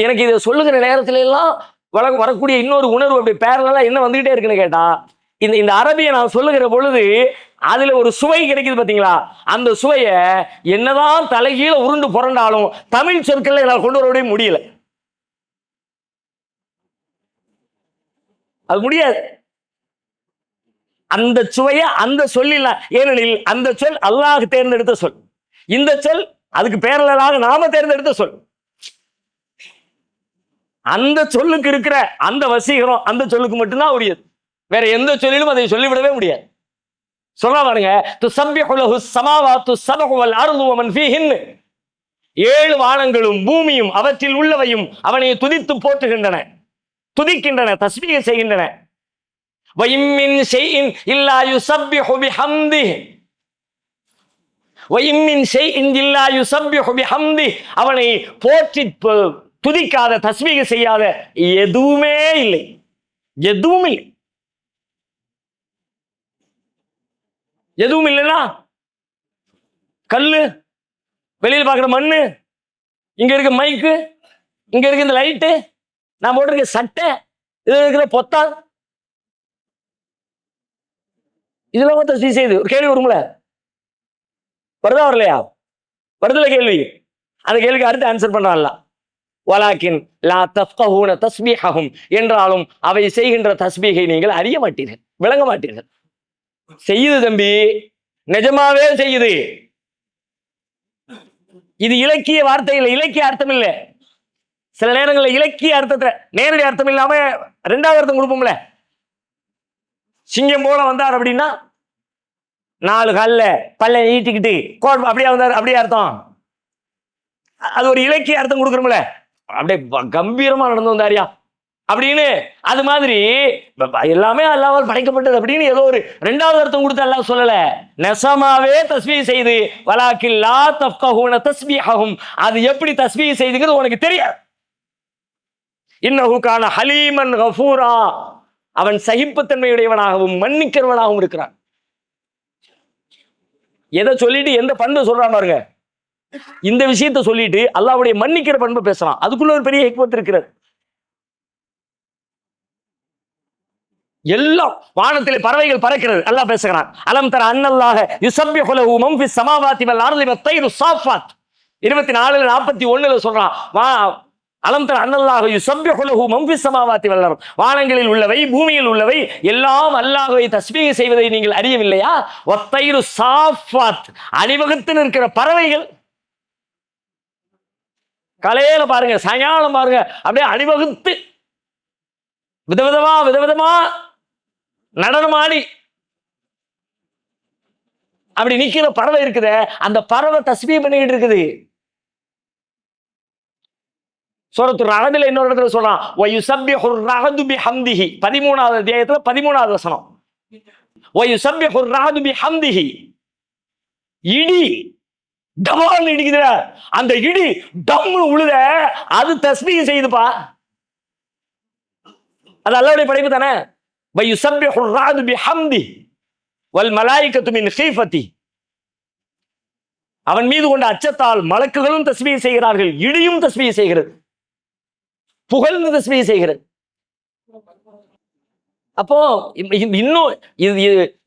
எனக்கு இதை சொல்லுகிற நேரத்துல எல்லாம் வரக்கூடிய இன்னொரு உணர்வு அப்படி பேரலா என்ன வந்துகிட்டே இருக்குன்னு கேட்டா, இந்த அரபியை நான் சொல்லுகிற பொழுது அதுல ஒரு சுவை கிடைக்குது பாத்தீங்களா, அந்த சுவையை என்னதான் தலைகீழ உருண்டு புரண்டாலும் தமிழ் சொற்களை என்னால் கொண்டு வரவே முடியல. அது முடியாது. அந்த சுவையை அந்த சொல்லில, ஏனெனில் அந்த சொல் அல்லாஹ் தேர்ந்தெடுத்த சொல், இந்த சொல் அதுக்கு பேரலாக நாம தேர்ந்தெடுத்த சொல். அந்த சொல்லுக்கு இருக்கிற அந்த வசீகரம் அந்த சொல்லுக்கு மட்டும்தான் உரியது, வேற எந்த சொல்லிலும் அதை சொல்லிவிடவே முடியாது. சொல்ல பாருங்க, துஸப்பிஹு லஹு ஸமாவாத்து ஸபஉ வல் அர்து வமன் ஃபீஹின். 7 வானங்களும் பூமியும் அவற்றில் உள்ளவையும் அவனை துதித்து போற்றுகின்றன, துதிக்கின்றன, தஸ்பீஹ் செய்கின்றன. வஇம் மின் ஷைஇன் இல்லா யுஸப்பிஹு பிஹம்திஹி, வஇம் மின் ஷைஇன் இல்லா யுஸப்பிஹு பிஹம்திஹி. அவனை போற்றி துதிக்காத தஸ்பீஹ் செய்யாத எதுவுமே இல்லை, எதுவும் இல்லை. எதுவும் இல்லைன்னா கல்லு, வெளியில் பார்க்குற மண்ணு, இங்க இருக்க மைக்கு, இங்க இருக்க இந்த லைட்டு, நான் போட்டிருக்க சட்டை, இது இருக்கிற பொத்தான், இதெல்லாம் தஸ்பீஹ் செய்யுது. ஒரு கேள்வி வரும்ல, வருதா வரலையா? வருதுல கேள்வி. அந்த கேள்விக்கு அடுத்து ஆன்சர் பண்ணான்ல, வலாக்கின் லா தஃப்கஹூன தஸ்பீஹஹும், என்றாலும் அவை செய்கின்ற தஸ்பீஹை நீங்கள் அறிய மாட்டீர்கள், விளங்க மாட்டீர்கள். செய்யுது தம்பி, நிஜமாவே செய்யுது. இது இலக்கிய வார்த்தை இல்லை, இலக்கிய அர்த்தம் இல்லை. சில நேரங்களில் இலக்கிய அர்த்தத்தை நேரடி அர்த்தம் இல்லாம 2வது அர்த்தம் கொடுப்போம்ல. சிங்கம் போல வந்தார் அப்படின்னா 4 கால்ல பல்ல ஈட்டிக்கிட்டு அப்படியே வந்தார், அப்படியே அர்த்தம். அது ஒரு இலக்கிய அர்த்தம் கொடுக்குறோம்ல, அப்படியே கம்பீரமா நடந்து வந்தாரியா அப்படின்னு. அது மாதிரி எல்லாமே அல்லாஹ்வால் படைக்கப்பட்டது அப்படின்னு ஏதோ ஒரு 2வது அர்த்தம் கொடுத்து அல்லாஹ் சொல்லல, நெசமாவே தஸ்பீஹ் செய்து. வலாக்கின் லா தஃப்கஹூன தஸ்பீஹஹும், அது எப்படி தஸ்பீஹ் செய்துங்கிறது உனக்கு தெரியாது. இன்னஹு கான ஹலீமன் கஃபூரா, அவன் சகிப்புத்தன்மையுடையவனாகவும் மன்னிக்கிறவனாகவும் இருக்கிறான். எதை சொல்லிட்டு எந்த பண்பு சொல்றான் பாருங்க. இந்த விஷயத்தை சொல்லிட்டு அல்லாஹ்வுடைய மன்னிக்கிற பண்பை பேசலாம். அதுக்குள்ள ஒரு பெரிய ஹிக்மத் இருக்கிறது. எல்லாம் வானத்திலே பறவைகள் பறக்கிறது, அல்லாஹ் பேசுகிறான். அலம் தர அன்னல்லாஹ யுஸப்பிஹு லஹு மன் ஃபிஸ் ஸமாவாதி வல் அர்தி வத்-தைரு ஸாஃபாத் 24:41 சொல்றான். அலம் தர அன்னல்லாஹ யுஸப்பிஹு லஹு மன் ஃபிஸ் ஸமாவாதி வல் அர்தி, வானங்களில் உள்ளவை பூமியில் உள்ளவை எல்லாம் அல்லாஹ்வை தஸ்பீஹ் செய்வதை நீங்கள் அறியவில்லையா? வத்-தைரு ஸாஃபாத், அணிவகுத்து நிற்கிற பறவைகள். காலையில பாருங்க, சாயங்காலம் பாருங்க, அப்படியே அணிவகுத்து விதவிதமா நடனமாடி அப்படி நிக்கிற பறவை இருக்குது. அந்த பறவை தஸ்பீஹ் பண்ணிக்கிட்டு இருக்குது. சூரத்துல் ரஅத்ல இன்னொரு இடத்துல சொல்றான், வயுஸப்பிஹுர் ரஅது பிஹம்திஹி, 13வது அத்தியாயத்துல 13வது வசனம். வயுஸப்பிஹுர் ரஅது பிஹம்திஹி, இடி டமால் இடிக்குதுல, அந்த இடி டம்னு உழுத, அது தஸ்பீஹ் செய்யுதுப்பா. அது அல்லாஹ்வுடைய படைப்பு தானே. வயுஸப்பிஹுர் ரஅது பிஹம்திஹி வல் மலாயிகத்து மின் ஹீஃபதி, அவன் மீது கொண்ட அச்சத்தால் மலக்குகளும் தஸ்பீஹ் செய்கிறார்கள், இடியும் தஸ்பீஹ் செய்கிறது, புகழ்ந்து தஸ்பீஹ் செய்கிறது. அப்போ இன்னும்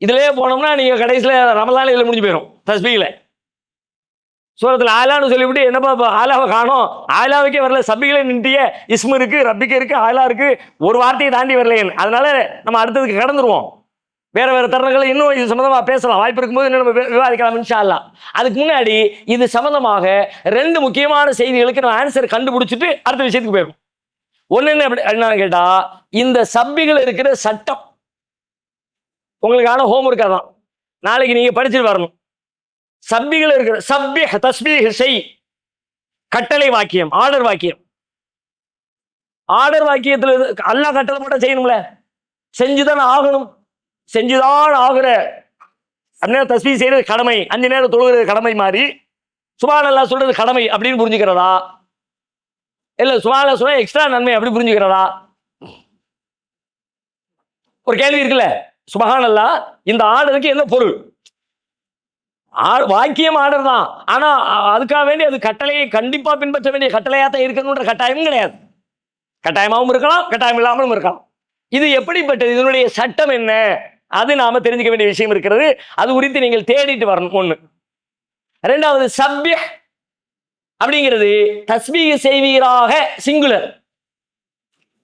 இதுலயே போனோம்னா நீங்க கடைசியில ரமலான் இதுல முடிஞ்சு போயிடும் தஸ்பீஹ்ல. சூரத்துல ஆலான்னு சொல்லிவிட்டு என்னப்பா ஆலாவை காணோம், ஆலாவுக்கே வரல, சபிகளை நின்றிய இஸ்மு இருக்கு, ரப்பிக்கு இருக்கு, ஆலா இருக்கு, ஒரு வார்த்தையை தாண்டி வரலையே. அதனால நம்ம அடுத்ததுக்கு கடந்துருவோம். வேற தருணங்களை இன்னும் இது சம்பந்தமா பேசலாம், வாய்ப்பு இருக்கும்போது இன்னும் நம்ம விவாதிக்கலாம் இன்ஷா அல்லாஹ். அதுக்கு முன்னாடி இது சம்பந்தமாக 2 முக்கியமான செய்திகளுக்கு நம்ம ஆன்சர் கண்டுபிடிச்சிட்டு அடுத்த விஷயத்துக்கு போயிடும். ஒண்ணு என்னன்னு கேட்டா, இந்த சப்பிகள் இருக்கிற சட்டம் உங்களுக்கான ஹோம்ஒர்க் தான், நாளைக்கு நீங்க படிச்சுட்டு வரணும். சப்பிகள் இருக்கிற சப்பிஹ் தஸ்பீஹ் செய், கட்டளை வாக்கியம், ஆர்டர் வாக்கியம். ஆர்டர் வாக்கியத்துல அல்லாஹ் கட்டளை போட்டா செய்யணும்ல, செஞ்சுதான் ஆகணும், செஞ்சுதான் ஆகுற. அந்நேரம் தஸ்பீஹ் செய்யறது கடமை, 5 நேரம் தொழுகிறது கடமை மாதிரி சுப்ஹானல்லாஹ் சொல்றது கடமை அப்படின்னு புரிஞ்சுக்கிறதா, இல்ல சுப்ஹானல்லாஹ் சொல்ல எக்ஸ்ட்ரா நன்மை அப்படி புரிஞ்சுக்கிறதா? ஒரு கேள்வி இருக்குல்ல. சுபஹானல்லாஹ், இந்த ஆர்டருக்கு என்ன பொருள்? வாக்கியம் ஆர்டர் தான், ஆனா அதுக்காக வேண்டி அது கட்டளையை கண்டிப்பா பின்பற்ற வேண்டிய கட்டளையா தான் இருக்கணும்ன்ற கட்டாயமும் கிடையாது. கட்டாயமாகவும் இருக்கலாம், கட்டாயம் இல்லாமலும் இருக்கலாம். இது எப்படிப்பட்டது, இதனுடைய சட்டம் என்ன, அது நாம தெரிஞ்சுக்க வேண்டிய விஷயம் இருக்கிறது. அது குறித்து நீங்கள் தேடிட்டு வரணும். ஒண்ணு. இரண்டாவது, சப்யஹ் அப்படிங்கிறது தஸ்பீஹ் செய்வீராக, சிங்குலர்.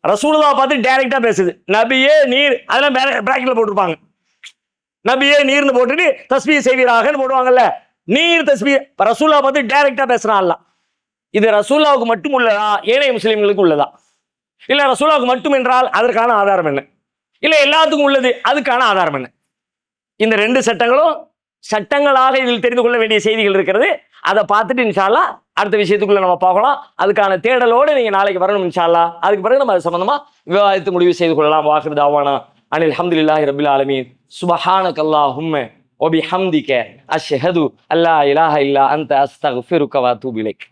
ரசூலுல்லாஹ் பார்த்து டைரக்டா பேசுது. நபியே நீர், அதெல்லாம் பிராக்கெட்ல போட்டிருப்பாங்க. நபியே நீர்னு போட்டுட்டு தஸ்பீஹ் செய்வீராகன்னு போடுவாங்கல்ல. நீர் தஸ்பீஹ், ரசூலுல்லாஹ் பார்த்து டைரக்டா பேசுறான் அல்லாஹ். இது ரசூலுல்லாஹ்வுக்கு மட்டும் உள்ளதா, ஏனைய முஸ்லிம்களுக்கு உள்ளதா? இல்ல ரசூலுல்லாஹ்வுக்கு மட்டும் என்றால் அதற்கான ஆதாரம் என்ன? இல்ல எல்லாத்துக்கும் உள்ளது, அதுக்கான ஆதாரம் என்ன? இந்த ரெண்டு சட்டங்களும் சட்டங்களாக இதில் தெரிந்து கொள்ள வேண்டிய செய்திகள் இருக்கிறது. அதை பார்த்துட்டு இன்ஷா அல்லாஹ் அடுத்த விஷயத்துக்குள்ள நம்ம பார்க்கலாம். அதுக்கான தேடலோடு நீங்க நாளைக்கு வரணும் இன்ஷா அல்லாஹ். அதுக்கு பிறகு நம்ம அது சம்பந்தமா விவாதித்து முடிவு செய்து கொள்ளலாம். வாஹிர் தாவானா அனில் ஹம்துலில்லாஹி ரப்பில் ஆலமீன். சுப்ஹானக்கல்லாஹும்ம வ பிஹம்திக அஷ்ஹது அல்லா இலாஹா இல்லா அன்த அஸ்தக்ஃபிருக வ அத்தூபு இலைக்.